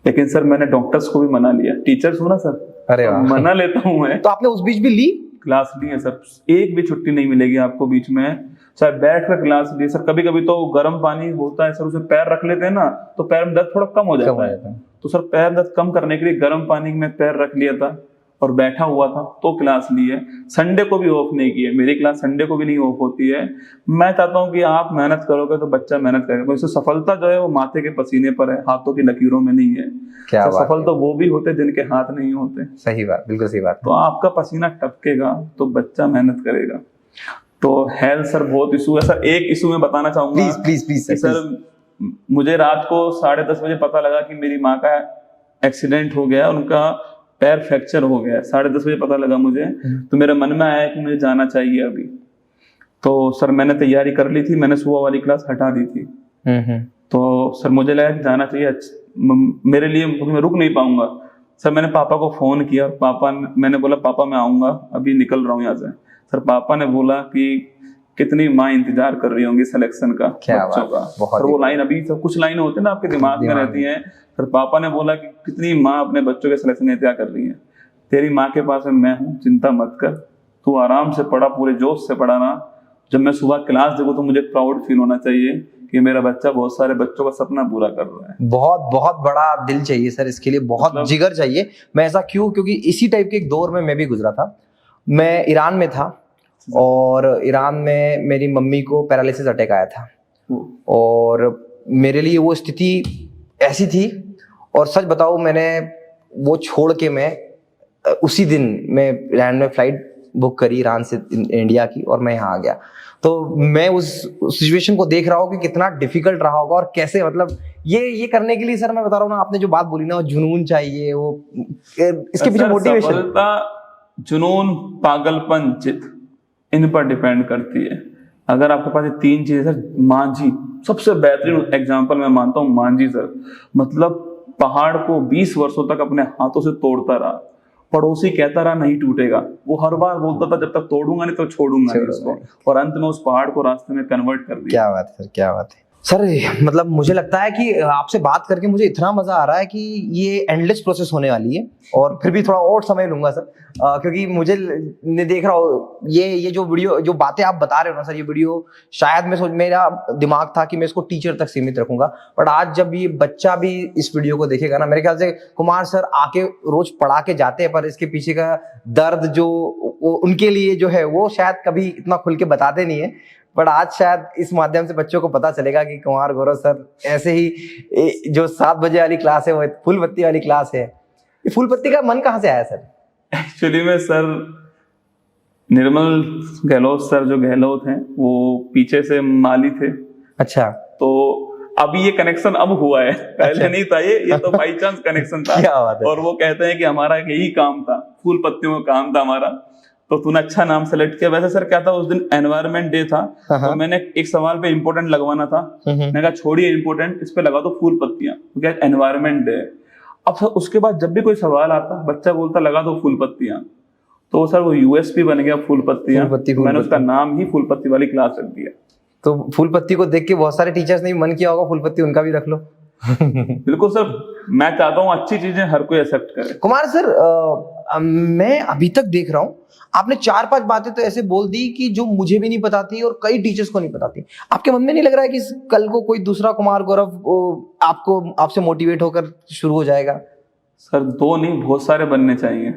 लेकिन सर मैंने डॉक्टर्स को भी मना लिया। टीचर्स हो ना सर, अरे वाह, मना लेता हूँ मैं। तो आपने उस बीच भी ली क्लास ली है सर, एक भी छुट्टी नहीं मिलेगी आपको बीच में, चाहे बैठ कर क्लास ली सर। कभी कभी तो गर्म पानी होता है सर, उसे पैर रख लेते हैं ना तो पैर में दर्द थोड़ा कम हो जाता है। तो सर पैर दर्द कम करने के लिए गर्म पानी में पैर रख लिया था और बैठा हुआ था तो क्लास ली है। संडे को भी ऑफ नहीं की है, मेरी क्लास संडे को भी नहीं ऑफ होती है। मैं चाहता हूँ कि आप मेहनत करोगे तो बच्चा मेहनत करेगा। इससे सफलता जो है वो माथे के पसीने पर है, हाथों की लकीरों में नहीं है। क्या सफल तो वो भी होते जिनके हाथ नहीं होते। सही बात, बिल्कुल सही बात। तो आपका पसीना टपकेगा तो बच्चा मेहनत करेगा। तो हेल्थ सर बहुत इशू है सर। एक इशू मैं बताना चाहूंगा, प्लीज सर। मुझे रात को 10:30 बजे पता लगा कि मेरी माँ का एक्सीडेंट हो गया, उनका पैर फ्रैक्चर हो गया। 10:30 बजे पता लगा मुझे। तो मेरे मन में आया कि मुझे जाना चाहिए अभी। तो सर मैंने तैयारी कर ली थी, मैंने सुबह वाली क्लास हटा दी थी। तो सर मुझे लगा कि जाना चाहिए मेरे लिए, मैं रुक नहीं पाऊंगा। सर मैंने पापा को फोन किया, मैंने बोला पापा मैं आऊंगा, अभी निकल रहा हूँ यहाँ से। सर पापा ने बोला कि कितनी माँ इंतजार कर रही होंगी सिलेक्शन का बच्चों का। सर वो लाइन अभी सब कुछ लाइन होती है ना आपके दिमाग में रहती हैं। सर पापा ने बोला कि कितनी माँ अपने बच्चों के सिलेक्शन इंतजार कर रही है। तेरी माँ के पास में मैं हूँ, चिंता मत कर, तू आराम से पढ़ा, पूरे जोश से पढ़ा ना। जब मैं सुबह क्लास देखूँ तो मुझे प्राउड फील होना चाहिए कि मेरा बच्चा बहुत सारे बच्चों का सपना पूरा कर रहा है। बहुत बहुत बड़ा दिल चाहिए सर इसके लिए, बहुत जिगर चाहिए। मैं ऐसा क्यों, क्योंकि इसी टाइप के एक दौर में मैं भी गुजरा था। मैं ईरान में था और ईरान में मेरी मम्मी को पैरालिसिस अटैक आया था और मेरे लिए वो स्थिति ऐसी थी। और सच बताऊं, मैंने वो छोड़ के मैं उसी दिन मैं ईरान में फ्लाइट बुक करी ईरान से इंडिया की और मैं यहाँ आ गया। तो मैं उस सिचुएशन को देख रहा हूँ कि कितना डिफिकल्ट रहा होगा और कैसे, मतलब ये करने के लिए सर मैं बता रहा हूँ ना, आपने जो बात बोली ना, वो जुनून चाहिए, वो इसके पीछे मोटिवेशन, जुनून, पागलपन, जिद, इन पर डिपेंड करती है। अगर आपके पास ये 3 चीजें सर, मांझी सबसे बेहतरीन एग्जांपल मैं मानता हूँ। मांझी सर मतलब पहाड़ को 20 वर्षों तक अपने हाथों से तोड़ता रहा, पड़ोसी कहता रहा नहीं टूटेगा, वो हर बार बोलता था जब तक तोड़ूंगा नहीं तो छोड़ूंगा नहीं उसको, और अंत में उस पहाड़ को रास्ते में कन्वर्ट कर दिया। क्या बात है सर, क्या बात है सर। मतलब मुझे लगता है कि आपसे बात करके मुझे इतना मजा आ रहा है कि ये एंडलेस प्रोसेस होने वाली है। और फिर भी थोड़ा और समय लूंगा सर, क्योंकि मुझे देख रहा हूँ ये जो वीडियो, जो बातें आप बता रहे हो ना सर, ये वीडियो शायद मेरा दिमाग था कि मैं इसको टीचर तक सीमित रखूंगा, बट आज जब ये बच्चा भी इस वीडियो को देखेगा ना, मेरे ख्याल से कुमार सर आके रोज पढ़ा के जाते हैं, पर इसके पीछे का दर्द जो उनके लिए जो है वो शायद कभी इतना खुल के बताते नहीं है। बट आज शायद इस माध्यम से बच्चों को पता चलेगा कि कुमार गौरव सर ऐसे ही जो 7 बजे वाली क्लास है वो फूल पत्ती वाली क्लास है। ये फूल पत्ती का मन कहाँ से आया सर? एक्चुअली में सर निर्मल गहलोत सर जो गहलोत हैं वो पीछे से माली थे। अच्छा, तो अभी ये कनेक्शन अब हुआ है, पहले नहीं था ये तो बाई चांस कनेक्शन था। क्या बात है। और वो कहते हैं कि हमारा यही काम था, फूल पत्तियों का काम था हमारा, तो तूने अच्छा नाम सेलेक्ट किया। वैसे सर क्या था, उस दिन एनवायरनमेंट डे था, तो मैंने एक सवाल पे इम्पोर्टेंट लगवाना था। मैंने कहा छोड़िए इम्पोर्टेंट, इस पे लगा दो फूल पत्तियां, क्योंकि एनवायरनमेंट डे। अब सर उसके बाद जब भी कोई सवाल आता, बच्चा बोलता लगा दो फूल पत्तियां, तो सर वो यूएसपी बन गया फूल पत्तियां। मैंने उसका नाम ही फूल पत्ती वाली क्लास रख दिया। तो फूल पत्ती को देख के बहुत सारे टीचर्स ने मन किया होगा फूल पत्ती उनका भी रख लो। बिल्कुल सर, मैं चाहता हूँ अच्छी चीजें हर कोई एक्सेप्ट करे। कुमार सर, मैं अभी तक देख रहा हूँ आपने 4-5 बातें तो ऐसे बोल दी कि जो मुझे भी नहीं पता थी और कई टीचर्स को नहीं पता थी। आपके मन में नहीं लग रहा है कि कल को कोई दूसरा कुमार गौरव आपसे मोटिवेट होकर शुरू हो जाएगा? सर 2 नहीं, बहुत सारे बनने चाहिए।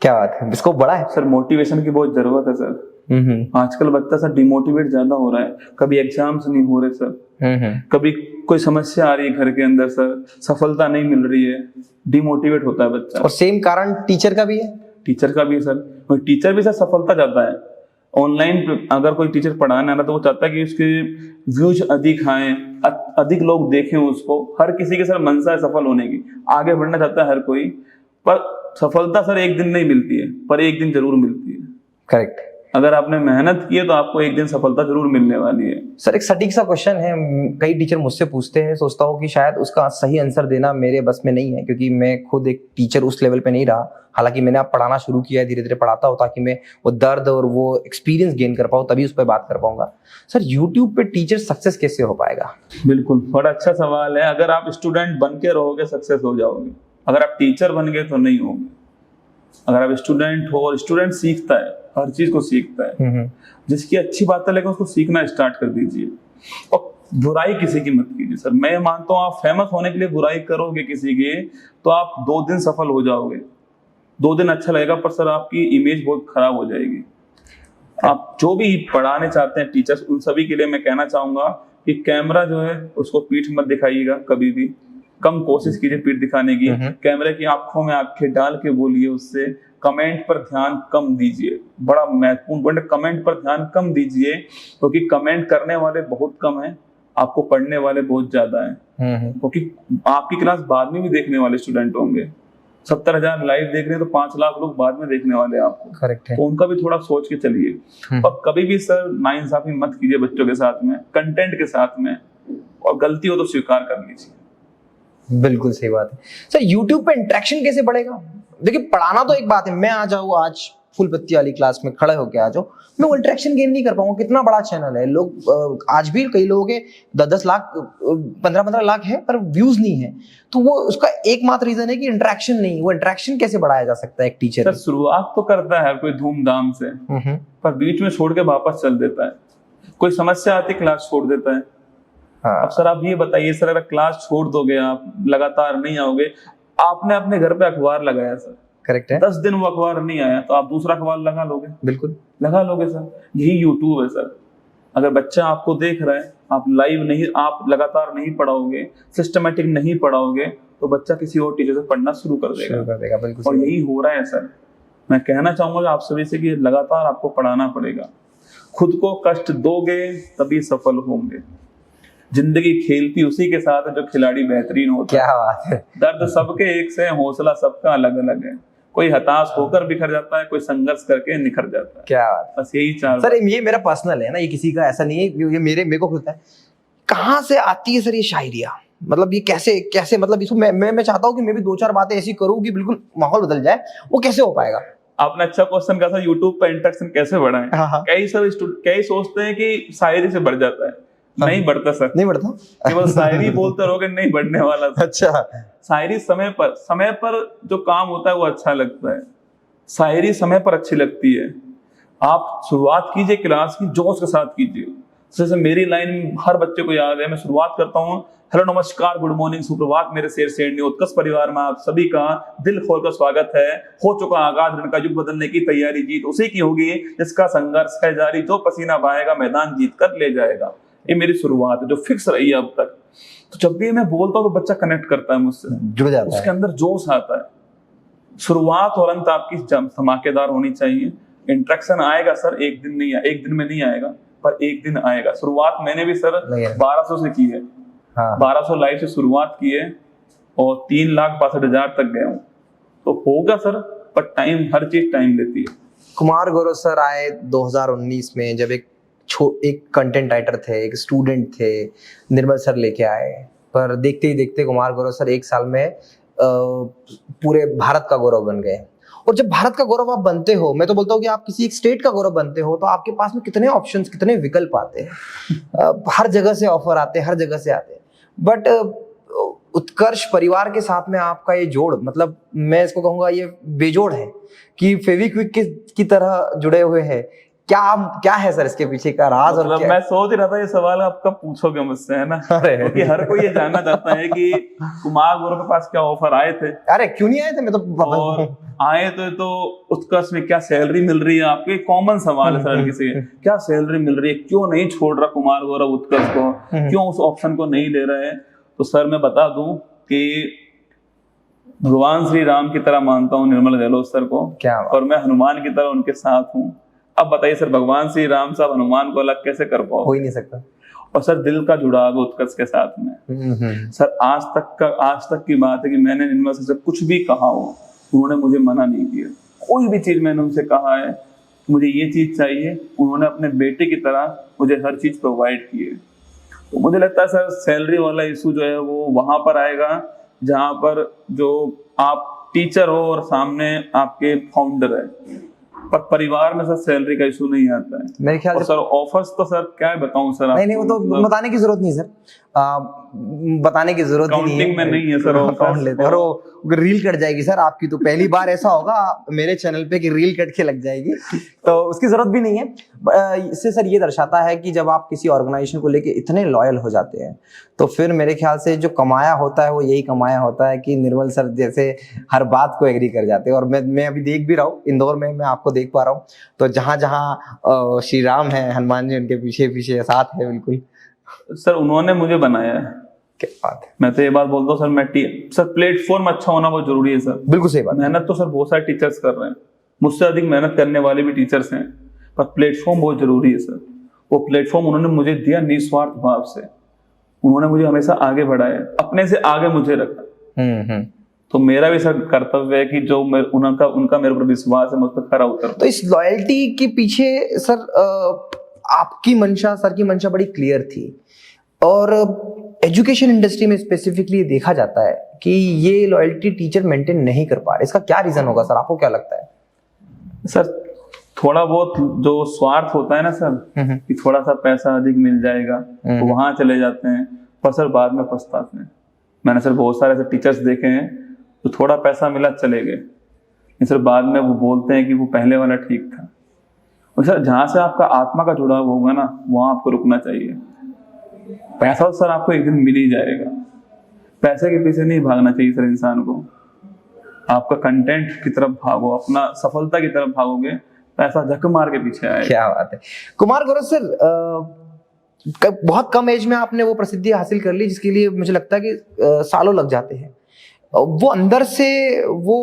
क्या बात है, इसको बड़ा है सर। मोटिवेशन की बहुत जरूरत है सर। आजकल बच्चा सर डिमोटिवेट ज्यादा हो रहा है। कभी एग्जाम्स नहीं हो रहे सर, कभी कोई समस्या आ रही है घर के अंदर सर, सफलता नहीं मिल रही है, डिमोटिवेट होता है बच्चा। और सेम कारण टीचर का भी है? टीचर का भी है सर। टीचर भी सर सफलता चाहता है। ऑनलाइन अगर कोई टीचर पढ़ाने आ रहा तो वो चाहता है कि उसके व्यूज अधिक आए, अधिक लोग देखें उसको। हर किसी के सर मंशा है सफल होने की, आगे बढ़ना चाहता है हर कोई। पर सफलता सर एक दिन नहीं मिलती है, पर एक दिन जरूर मिलती है। करेक्ट। अगर आपने मेहनत की है तो आपको एक दिन सफलता जरूर मिलने वाली है। सर एक सटीक सा क्वेश्चन है, कई टीचर मुझसे पूछते हैं, सोचता हूँ कि शायद उसका सही आंसर देना मेरे बस में नहीं है, क्योंकि मैं खुद एक टीचर उस लेवल पे नहीं रहा। हालांकि मैंने अब पढ़ाना शुरू किया है, धीरे धीरे पढ़ाता हूँ ताकि मैं वो दर्द और वो एक्सपीरियंस गेन कर पाऊँ, तभी उस पर बात कर पाऊंगा। सर यूट्यूब पे टीचर सक्सेस कैसे हो पाएगा? बिल्कुल, बड़ा अच्छा सवाल है। अगर आप स्टूडेंट बन के रहोगे सक्सेस हो जाओगे, अगर आप टीचर बन गए तो नहीं होगे। अगर आप स्टूडेंट हो, और स्टूडेंट सीखता है, हर चीज को सीखता है, जिसकी अच्छी बात है लेकिन उसको सीखना स्टार्ट कर दीजिए। और बुराई किसी की मत कीजिए सर। मैं मानता हूँ आप फेमस होने के लिए बुराई करोगे किसी की तो आप 2 दिन सफल हो जाओगे, 2 दिन अच्छा लगेगा, पर सर आपकी इमेज बहुत खराब हो जाएगी। आप जो भी पढ़ाने चाहते हैं टीचर्स, उन सभी के लिए मैं कहना चाहूंगा कि कैमरा जो है उसको पीठ मत दिखाइएगा कभी भी। कम कोशिश कीजिए पीठ दिखाने की। कैमरे की आंखों में आंखें डाल के बोलिए उससे। कमेंट पर ध्यान कम दीजिए, बड़ा महत्वपूर्ण पॉइंट है। कमेंट पर ध्यान कम दीजिए, क्योंकि कमेंट करने वाले बहुत कम हैं, आपको पढ़ने वाले बहुत ज्यादा हैं। क्योंकि आपकी क्लास बाद में भी देखने वाले स्टूडेंट होंगे। 70,000 लाइव देख रहे हैं तो 5 लाख लोग बाद में देखने वाले हैं आपको। करेक्ट है। तो उनका भी थोड़ा सोच के चलिए। और कभी भी सर नाइंसाफी मत कीजिए बच्चों के साथ में, कंटेंट के साथ में, और गलती हो तो स्वीकार कर लीजिए। बिल्कुल सही बात है। सर यूट्यूब पे इंटरेक्शन कैसे बढ़ेगा? देखिए पढ़ाना तो एक बात है, मैं आ जाऊँ आज फुल पत्ती वाली क्लास में खड़े होके आ जाओ, मैं वो इंटरेक्शन गेन नहीं कर पाऊंगा। कितना बड़ा चैनल है, लोग आज भी कई लोगों के 10-10 लाख 15-15 लाख है पर व्यूज नहीं है। तो वो उसका एकमात्र रीजन है कि इंटरेक्शन नहीं। वो इंटरेक्शन कैसे बढ़ाया जा सकता है एक टीचर? सर शुरुआत तो करता है कोई धूमधाम से, पर बीच में छोड़ के वापस चल देता है। कोई समस्या आती क्लास छोड़ देता है। हाँ। अब सर आप ये बताइए सर, अगर क्लास छोड़ दोगे, आप लगातार नहीं आओगे, आपने अपने घर पे अखबार लगाया सर, करेक्ट है, 10 दिन वो अखबार नहीं आया तो आप दूसरा अखबार लगा लोगे? बिल्कुल लगा लोगे सर। यही यूट्यूब है सर। अगर बच्चा आपको देख रहा है, आप लाइव नहीं, आप लगातार नहीं पढ़ाओगे, सिस्टमेटिक नहीं पढ़ाओगे, तो बच्चा किसी और टीचर से पढ़ना शुरू कर देगा। बिल्कुल। और यही हो रहा है सर। मैं कहना चाहूंगा आप सभी से कि लगातार आपको पढ़ाना पड़ेगा। खुद को कष्ट दोगे तभी सफल होंगे। जिंदगी खेलती उसी के साथ है जो खिलाड़ी बेहतरीन होता है। क्या बात है। दर्द सबके एक से, हौसला सबका अलग अलग है। कोई हताश होकर बिखर जाता है, कोई संघर्ष करके निखर जाता है। क्या बात। बस यही चार सर ये मेरा पर्सनल है ना, ये किसी का ऐसा नहीं है, ये मेरे को होता है। कहाँ से आती है सर ये शायरिया? मतलब ये कैसे मतलब इसको मैं चाहता हूँ कि मैं भी 2-4 बातें ऐसी करूँ कि बिल्कुल माहौल बदल जाए। वो कैसे हो पाएगा? आपने अच्छा क्वेश्चन कहा था, यूट्यूब पर इंटरेक्शन कैसे बढ़ाएं। कई सोचते हैं कि शायरी से बढ़ जाता है। नहीं बढ़ता सर, नहीं बढ़ता। केवल शायरी बोलते रहोगे नहीं बढ़ने वाला। अच्छा, शायरी समय पर जो काम होता है वो अच्छा लगता है। शायरी समय पर अच्छी लगती है। आप शुरुआत कीजिए क्लास की, जोश के साथ कीजिए। जैसे मेरी लाइन हर बच्चे को याद है, मैं शुरुआत करता हूँ, हेलो नमस्कार गुड मॉर्निंग सुप्रभात मेरे शेर शेरनी, उत्कर्ष परिवार में आप सभी का दिल खोलकर स्वागत है। हो चुका आगाज रण का युग बदलने की तैयारी, जीत उसी की होगी जिसका संघर्ष है जारी, जो पसीना बहाएगा मैदान जीत कर ले जाएगा। ये मेरी शुरुआत है जो फिक्स रही है अब तक। तो जब भी मैं बोलता हूँ तो बच्चा कनेक्ट करता है मुझसे, जुड़ जाता है, उसके अंदर जोश आता है। शुरुआत और अंत आपकी धमाकेदार होनी चाहिए। इंटरेक्शन आएगा सर, एक दिन में नहीं आएगा, पर एक दिन आएगा। शुरुआत मैंने भी सर 1200 से की है। हाँ। 1200 लाइव से शुरुआत की है और 3,62,000 तक गया हूँ। तो होगा सर, पर टाइम, हर चीज टाइम लेती है। कुमार गौरव सर आए 2019 में, जब एक कंटेंट राइटर थे, एक स्टूडेंट थे, निर्मल सर लेके आए। पर देखते ही देखते कुमार गौरव सर 1 साल में पूरे भारत का गौरव बन गए। और जब भारत का गौरव आप बनते हो, मैं तो बोलता हूँ कि आप किसी एक स्टेट का गौरव बनते हो, तो आपके पास में कितने ऑप्शंस, कितने विकल्प आते हैं। हर जगह से ऑफर आते हैं, हर जगह से आते हैं। बट उत्कर्ष परिवार के साथ में आपका ये जोड़, मतलब मैं इसको कहूंगा ये बेजोड़ है कि फेविक्विक की तरह जुड़े हुए हैं। क्या है सर इसके पीछे का राज? मतलब और क्या मैं सोच ही रहा था ये सवाल आप कब पूछोगे मुझसे, है ना, क्योंकि हर कोई ये जानना चाहता है कि कुमार गौरव के पास क्या ऑफर आए थे। अरे क्यों नहीं आए थे, मैं तो और आए तो उत्कर्ष में क्या सैलरी मिल रही है आपको, कॉमन सवाल है सर किसी, क्या सैलरी मिल रही है, क्यों नहीं छोड़ रहा कुमार गौरव उत्कर्ष को, क्यों उस ऑप्शन को नहीं ले रहे हैं। तो सर मैं बता दूं कि भगवान श्री राम की तरह मानता हूँ निर्मल गहलोत सर को, क्या और मैं हनुमान की तरह उनके साथ हूँ। अब बताइए सर, भगवान श्री राम साहब हनुमान को अलग कैसे कर पाओ? हो ही नहीं सकता। और सर दिल का जुड़ाव उत्कर्ष के साथ में। सर आज तक की बात है कि मैंने निर्मल सर से कुछ भी कहा हो, उन्होंने मुझे मना नहीं किया। कोई भी चीज मैंने उनसे कहा है मुझे ये चीज चाहिए, उन्होंने अपने बेटे की तरह मुझे हर चीज प्रोवाइड की है। तो मुझे लगता है सर सैलरी वाला इशू जो है वो वहां पर आएगा जहां पर जो आप टीचर हो और सामने आपके फाउंडर है, पर परिवार में सर सैलरी का इशू नहीं आता है मेरे ख्याल से। सर ऑफर्स तो सर क्या बताऊं सर, नहीं वो तो बताने की जरूरत नहीं सर, बताने की जरूरत ही नहीं है। काउंटिंग में नहीं है सर, काउंट लेते हैं और वो रील कट जाएगी सर आपकी। तो पहली बार ऐसा होगा मेरे चैनल पे कि रील कट के लग जाएगी, तो उसकी जरूरत भी नहीं है। इससे सर ये दर्शाता है कि जब आप किसी ऑर्गेनाइजेशन को लेके इतने लॉयल हो जाते हैं, तो फिर मेरे ख्याल से जो कमाया होता है वो यही कमाया होता है कि निर्मल सर जैसे हर बात को एग्री कर जाते हैं। और मैं अभी देख भी रहा हूँ इंदौर में, मैं आपको देख पा रहा हूँ, तो जहां जहां श्री राम है, हनुमान जी उनके पीछे पीछे साथ है बिल्कुल। सर उन्होंने मुझे बनाया है। क्या बात है। मैं तो ये बात बोलता हूँ सर, सर प्लेटफॉर्म अच्छा होना बहुत जरूरी है सर। बिल्कुल सही बात। मेहनत तो सर बहुत सारे टीचर्स कर रहे हैं, मुझसे अधिक मेहनत करने वाले भी टीचर्स हैं, पर प्लेटफॉर्म बहुत जरूरी है सर। वो प्लेटफॉर्म उन्होंने मुझे दिया निस्वार्थ भाव से, उन्होंने मुझे हमेशा आगे बढ़ाया, अपने से आगे मुझे रखा। तो मेरा भी सर कर्तव्य है कि जो उनका मेरे ऊपर विश्वास है, मुझ पर खरा उतर। तो इस लॉयल्टी के पीछे सर आपकी मंशा, सर की मंशा बड़ी क्लियर थी। और एजुकेशन इंडस्ट्री में स्पेसिफिकली देखा जाता है कि ये लॉयल्टी टीचर मेंटेन नहीं कर पा रहे। इसका क्या रीजन होगा सर, आपको क्या लगता है? सर थोड़ा बहुत जो स्वार्थ होता है ना सर, कि थोड़ा सा पैसा अधिक मिल जाएगा तो वहां चले जाते हैं, पर सर बाद में पछताते हैं। मैंने सर बहुत सारे ऐसे टीचर्स देखे हैं तो थोड़ा पैसा मिला चले गए, सर बाद में वो बोलते हैं कि वो पहले वाला ठीक था। और सर जहां से आपका आत्मा का जुड़ाव होगा ना, वहां आपको रुकना चाहिए। पैसा तो सर आपको एक दिन मिल ही जाएगा, पैसे के पीछे नहीं भागना चाहिए सर इंसान को। आपका कंटेंट की तरफ भागो, अपना सफलता की तरफ भागोगे, पैसा झक मार के पीछे आएगा। क्या बात है। कुमार गौरव सर, बहुत कम एज में आपने वो प्रसिद्धि हासिल कर ली जिसके लिए मुझे लगता है कि सालों लग जाते हैं। वो अंदर से वो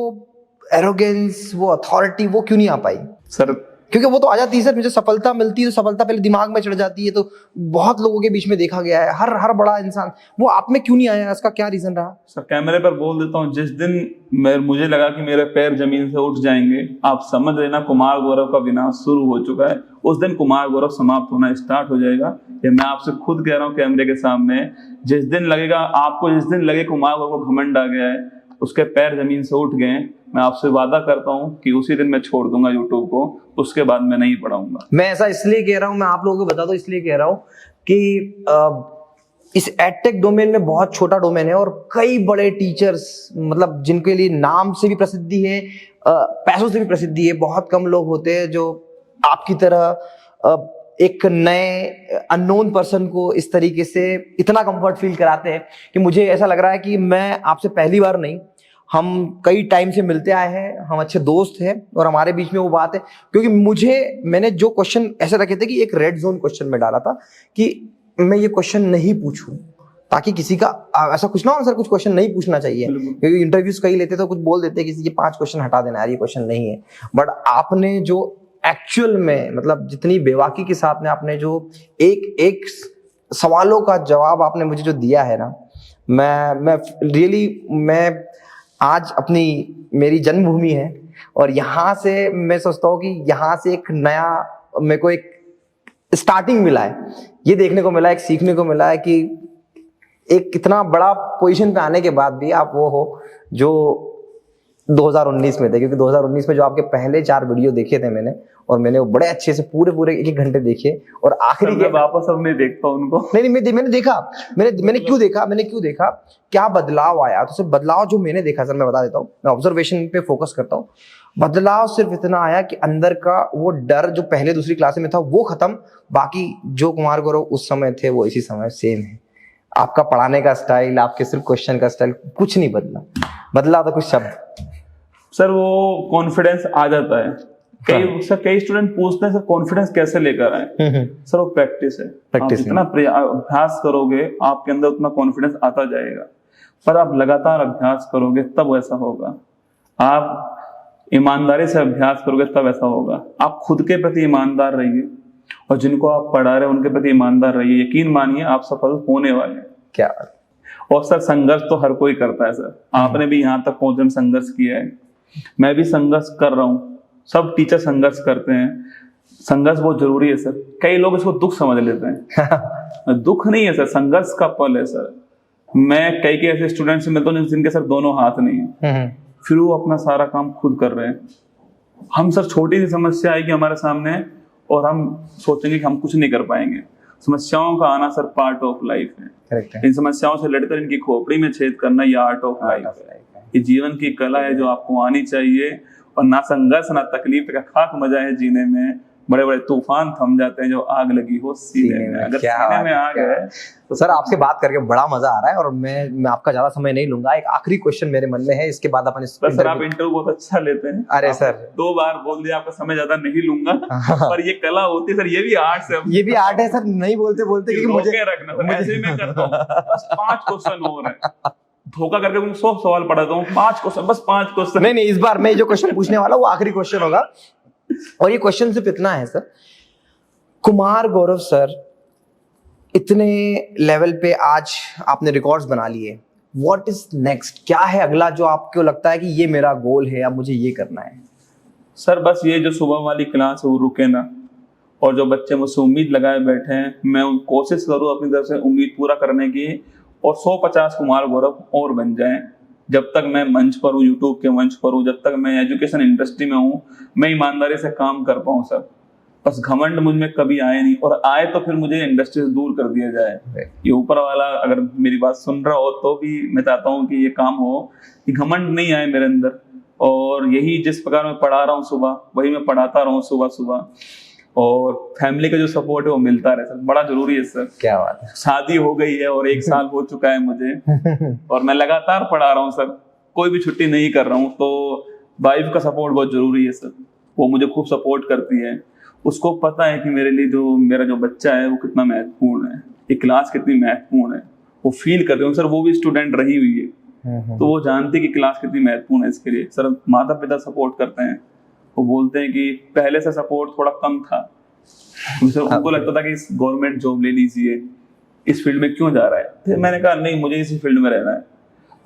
एरोगेंस, वो अथॉरिटी, वो क्यों नहीं आ पाई सर? क्योंकि वो तो आ जाती है सर, मुझे सफलता मिलती है तो सफलता पहले दिमाग में चढ़ जाती है। तो बहुत लोगों के बीच में देखा गया है, हर बड़ा इंसान, वो आप में क्यों नहीं आया? इसका क्या रीजन रहा? सर कैमरे पर बोल देता हूँ, जिस दिन मुझे लगा कि मेरे पैर जमीन से उठ जाएंगे, आप समझ लेना कुमार गौरव का विनाश शुरू हो चुका है। उस दिन कुमार गौरव समाप्त होना स्टार्ट हो जाएगा। ये मैं आपसे खुद कह रहा हूँ कैमरे के सामने। जिस दिन लगेगा आपको, जिस दिन लगे कुमार गौरव को घमंड आ गया है, उसके पैर जमीन से उठ गए, मैं आपसे वादा करता हूं कि उसी दिन मैं छोड़ दूंगा यूट्यूब को, उसके बाद मैं नहीं पढ़ाऊंगा। मैं ऐसा इसलिए कह रहा हूं, मैं आप लोगों को बता दूं इसलिए कह रहा हूं कि इस एडटेक डोमेन में बहुत छोटा डोमेन है और कई बड़े टीचर्स, मतलब जिनके लिए नाम से भी प्रसिद्धि है, पैसों से भी प्रसिद्धि है, बहुत कम लोग होते हैं जो आपकी तरह एक नए अननोन पर्सन को इस तरीके से इतना कंफर्ट फील कराते हैं कि मुझे ऐसा लग रहा है कि मैं आपसे पहली बार नहीं, हम कई टाइम से मिलते आए हैं, हम अच्छे दोस्त हैं और हमारे बीच में वो बात है। क्योंकि मैंने जो क्वेश्चन ऐसे रखे थे कि एक रेड जोन क्वेश्चन में डाला था कि मैं ये क्वेश्चन नहीं पूछूं, ताकि किसी का ऐसा कुछ ना हो सर, कुछ क्वेश्चन नहीं पूछना चाहिए। क्योंकि इंटरव्यूज कई लेते तो कुछ बोल देते कि ये 5 क्वेश्चन हटा देना यार, ये क्वेश्चन नहीं है। बट आपने जो एक्चुअल में, मतलब जितनी बेवाकी के साथ में आपने जो एक सवालों का जवाब आपने मुझे जो दिया है ना, मैं रियली, मैं आज मेरी जन्मभूमि है और यहाँ से मैं सोचता हूँ कि यहाँ से एक नया मेरे को एक स्टार्टिंग मिला है, ये देखने को मिला है, एक सीखने को मिला है कि एक इतना बड़ा पोजीशन पे आने के बाद भी आप वो हो जो 2019 में थे, क्योंकि 2019 में जो आपके पहले 4 वीडियो देखे थे मैंने, और मैंने वो बड़े अच्छे से पूरे 1-1 घंटे देखे, और आखिरी मैं वापस अब नहीं देखता उनको। नहीं, मैंने देखा, मैंने क्यों देखा, क्या बदलाव आया। तो सिर्फ बदलाव जो मैंने देखा सर, मैं बता देता हूँ, मैं ऑब्जर्वेशन पे फोकस करता हूँ। बदलाव सिर्फ इतना आया कि अंदर का वो डर जो पहले दूसरी क्लास में था वो खत्म, बाकी जो कुमार गौरव उस समय थे वो इसी समय सेम है। आपका पढ़ाने का स्टाइल, आपके सिर्फ क्वेश्चन का स्टाइल, कुछ नहीं बदला तो कुछ शब्द। सर वो कॉन्फिडेंस आ जाता है। कई स्टूडेंट पूछते हैं सर कॉन्फिडेंस कैसे लेकर आए। सर वो प्रैक्टिस है। आप जितना अभ्यास करोगे आपके अंदर उतना कॉन्फिडेंस आता जाएगा, पर आप लगातार अभ्यास करोगे तब ऐसा होगा। आप ईमानदारी से अभ्यास करोगे तब ऐसा होगा। आप खुद के प्रति ईमानदार रहिए और जिनको आप पढ़ा रहे हैं उनके प्रति ईमानदार रहिए। यकीन मानिए आप सफल होने वाले हैं। क्या। और सर संघर्ष तो हर कोई करता है सर। आपने भी यहाँ तक पहुंचने में संघर्ष किया है, मैं भी संघर्ष कर रहा हूँ, सब टीचर संघर्ष करते हैं। संघर्ष बहुत जरूरी है सर। कई लोग इसको दुख समझ लेते हैं। दुख नहीं है सर, संघर्ष का पल है सर। मैं कई ऐसे स्टूडेंट से मिलता हूँ जिनके सर दोनों हाथ नहीं है, फिर वो अपना सारा काम खुद कर रहे हैं। हम सर छोटी सी समस्या आएगी हमारे सामने और हम सोचेंगे कि हम कुछ नहीं कर पाएंगे। समस्याओं का आना सर पार्ट ऑफ लाइफ है। इन समस्याओं से लड़कर इनकी खोपड़ी में छेद करना ये आर्ट ऑफ लाइफ है। ये जीवन की कला है जो आपको आनी चाहिए। और ना संघर्ष ना तकलीफ का खाक मजा है जीने में। बड़े बड़े तूफान थम जाते हैं जो आग लगी हो सीने में। अगर सीने में आग है तो सर आपसे बात करके बड़ा मजा आ रहा है, और मैं आपका ज्यादा समय नहीं लूंगा। एक आखिरी क्वेश्चन मेरे मन में है, इसके बाद अपन सर आप इंटरव्यू बहुत अच्छा लेते हैं। अरे सर 2 बार बोल दिया, आपका समय ज्यादा नहीं लूंगा। पर ये कला होती है सर, ये भी आर्ट है। ये भी आर्ट है सर, नहीं बोलते क्योंकि मुझे रखना ऐसे ही मैं करता हूँ। बस 5 क्वेश्चन और है, धोखा करके मैं 100 सवाल पढ़ाता हूँ। 5 क्वेश्चन, बस 5 क्वेश्चन। नहीं, इस बार मैं जो क्वेश्चन पूछने वाला हूँ वो आखिरी क्वेश्चन होगा, और ये क्वेश्चन सिर्फ इतना है सर। कुमार गौरव सर इतने लेवल पे आज आपने रिकॉर्ड्स बना लिए, व्हाट इज नेक्स्ट? क्या है अगला जो आपको लगता है कि ये मेरा गोल है, अब मुझे ये करना है? सर बस ये जो सुबह वाली क्लास है वो रुके ना, और जो बच्चे मुझसे उम्मीद लगाए बैठे हैं मैं कोशिश करूँ अपनी तरफ से उम्मीद पूरा करने की, और 150 कुमार गौरव और बन जाएं। जब तक मैं मंच पर हूँ, यूट्यूब के मंच पर हूँ, जब तक मैं एजुकेशन इंडस्ट्री में हूँ, मैं ईमानदारी से काम कर पाऊँ सर। बस घमंड मुझ में कभी आए नहीं, और आए तो फिर मुझे इंडस्ट्री से दूर कर दिया जाए। ये ऊपर वाला अगर मेरी बात सुन रहा हो तो भी मैं चाहता हूँ कि ये काम हो कि घमंड नहीं आए मेरे अंदर। और यही जिस प्रकार मैं पढ़ा रहा हूँ सुबह, वही मैं पढ़ाता रहूँ सुबह, और फैमिली का जो सपोर्ट है वो मिलता रहे सर, बड़ा जरूरी है सर। क्या बात है। शादी हो गई है और 1 साल हो चुका है मुझे, और मैं लगातार पढ़ा रहा हूँ सर, कोई भी छुट्टी नहीं कर रहा हूँ। तो वाइफ का सपोर्ट बहुत जरूरी है सर, वो मुझे खूब सपोर्ट करती है। उसको पता है कि मेरे लिए मेरा जो बच्चा है वो कितना महत्वपूर्ण है, ये क्लास कितनी महत्वपूर्ण है, वो फील करते हैं सर। वो भी स्टूडेंट रही हुई है तो वो जानती है कि क्लास कितनी महत्वपूर्ण है इसके लिए। सर माता पिता सपोर्ट करते हैं, वो बोलते हैं कि पहले से सपोर्ट थोड़ा कम था, उनको लगता था कि इस गवर्नमेंट जॉब ले लीजिए, इस फील्ड में क्यों जा रहा है। फिर मैंने कहा नहीं, मुझे इसी फील्ड में रहना है।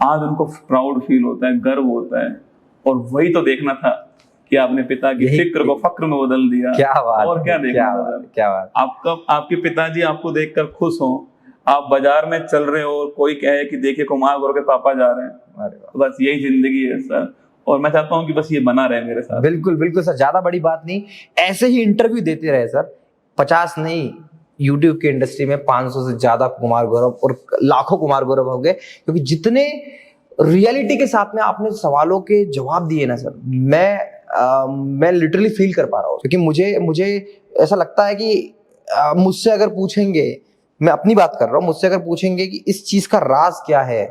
आज उनको प्राउड फील होता है, गर्व होता है, और वही तो देखना था कि आपने पिता की फिक्र को फक्र में बदल दिया। क्या बात, और क्या देखना था। क्या बात। आपके पिताजी आपको देखकर खुश हो, आप बाजार में चल रहे हो और कोई कहे कि देखिए कुमार गौरव के पापा जा रहे हैं, तो बस यही जिंदगी है सर। और मैं चाहता हूँ कि बस ये बना रहे मेरे साथ। बिल्कुल सर, ज्यादा बड़ी बात नहीं, ऐसे ही इंटरव्यू देते रहे सर। 50 नहीं, यूट्यूब की इंडस्ट्री में 500 से ज्यादा कुमार गौरव और लाखों कुमार गौरव हो गए, क्योंकि जितने रियलिटी के साथ में आपने सवालों के जवाब दिए ना सर, मैं लिटरली फील कर पा रहा हूँ। क्योंकि मुझे ऐसा लगता है कि मुझसे अगर पूछेंगे, मैं अपनी बात कर रहा हूँ, मुझसे अगर पूछेंगे कि इस चीज का राज क्या है,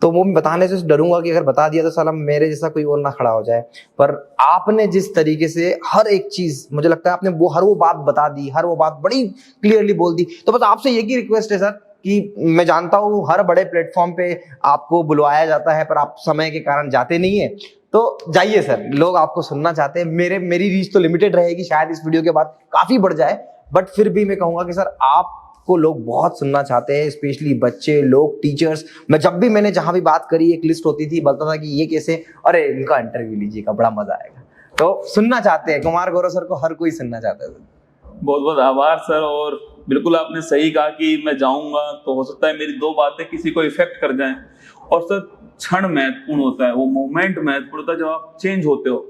तो वो मैं बताने से डरूंगा कि अगर बता दिया तो साला मेरे जैसा कोई और ना खड़ा हो जाए। पर आपने जिस तरीके से हर एक चीज, मुझे लगता है आपने हर वो बात बता दी, हर वो बात बड़ी क्लियरली बोल दी। तो बस आपसे एक ही रिक्वेस्ट है सर कि मैं जानता हूँ हर बड़े प्लेटफॉर्म पे आपको बुलवाया जाता है, पर आप समय के कारण जाते नहीं है, तो जाइए सर, लोग आपको सुनना चाहते हैं। मेरी रीच तो लिमिटेड रहेगी, शायद इस वीडियो के बाद काफी बढ़ जाए, बट फिर भी मैं कहूंगा कि सर आपको लोग बहुत सुनना चाहते हैं, स्पेशली बच्चे लोग, टीचर्स। मैंने जहां भी बात करी, एक लिस्ट होती थी, बोलता था कि ये कैसे, अरे इनका इंटरव्यू लीजिएगा, बड़ा मजा आएगा। तो सुनना चाहते हैं कुमार गौरव सर को, हर कोई सुनना चाहता है। बहुत बहुत आभार सर, और बिल्कुल आपने सही कहा कि मैं जाऊंगा तो हो सकता है मेरी दो बातें किसी को इफेक्ट कर जाएं, और सर क्षण महत्वपूर्ण होता है, वो मोमेंट महत्वपूर्ण होता है जब आप चेंज होते हो।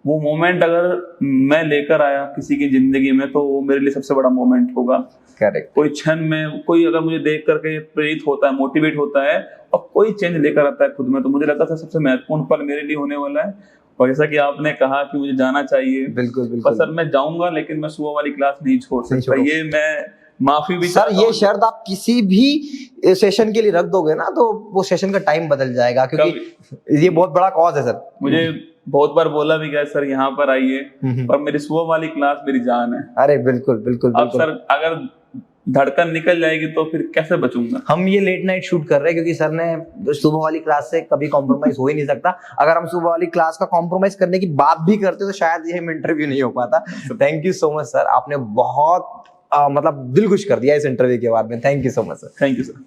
वो मोमेंट अगर मैं लेकर आया किसी की जिंदगी में तो वो मेरे लिए सबसे बड़ा मोमेंट होगा। करेक्ट। कोई क्षण में कोई अगर मुझे देख करके प्रेरित होता है, मोटिवेट होता है और कोई चेंज लेकर आता है खुद में, तो मुझे लगता था सबसे महत्वपूर्ण पल मेरे लिए होने वाला है। और जैसा कि आपने कहा कि मुझे जाना चाहिए, बिल्कुल पर बिल्कुल सर मैं जाऊंगा लेकिन मैं सुबह वाली क्लास नहीं छोड़ सकता। ये मैं माफी भी सर, चाहता ये हूं। शर्त आप किसी भी सेशन के लिए रख दोगे ना तो वो सेशन का टाइम बदल जाएगा, क्योंकि ये बहुत बड़ा कॉज है सर। मुझे बहुत बार बोला भी गया सर यहाँ पर आइए, पर मेरी सुबह वाली क्लास मेरी जान है। अरे बिल्कुल बिल्कुल अब बिल्कुल। सर अगर धड़कन निकल जाएगी तो फिर कैसे बचूंगा। हम ये लेट नाइट शूट कर रहे हैं क्योंकि सर ने सुबह वाली क्लास से कभी कॉम्प्रोमाइज हो ही नहीं सकता। अगर हम सुबह वाली क्लास का कॉम्प्रोमाइज करने की बात भी करते तो शायद ये इंटरव्यू नहीं हो पाता। Thank you so much sir, आपने बहुत मतलब दिल खुश कर दिया इस इंटरव्यू के बाद में। Thank you so much sir. Thank you sir.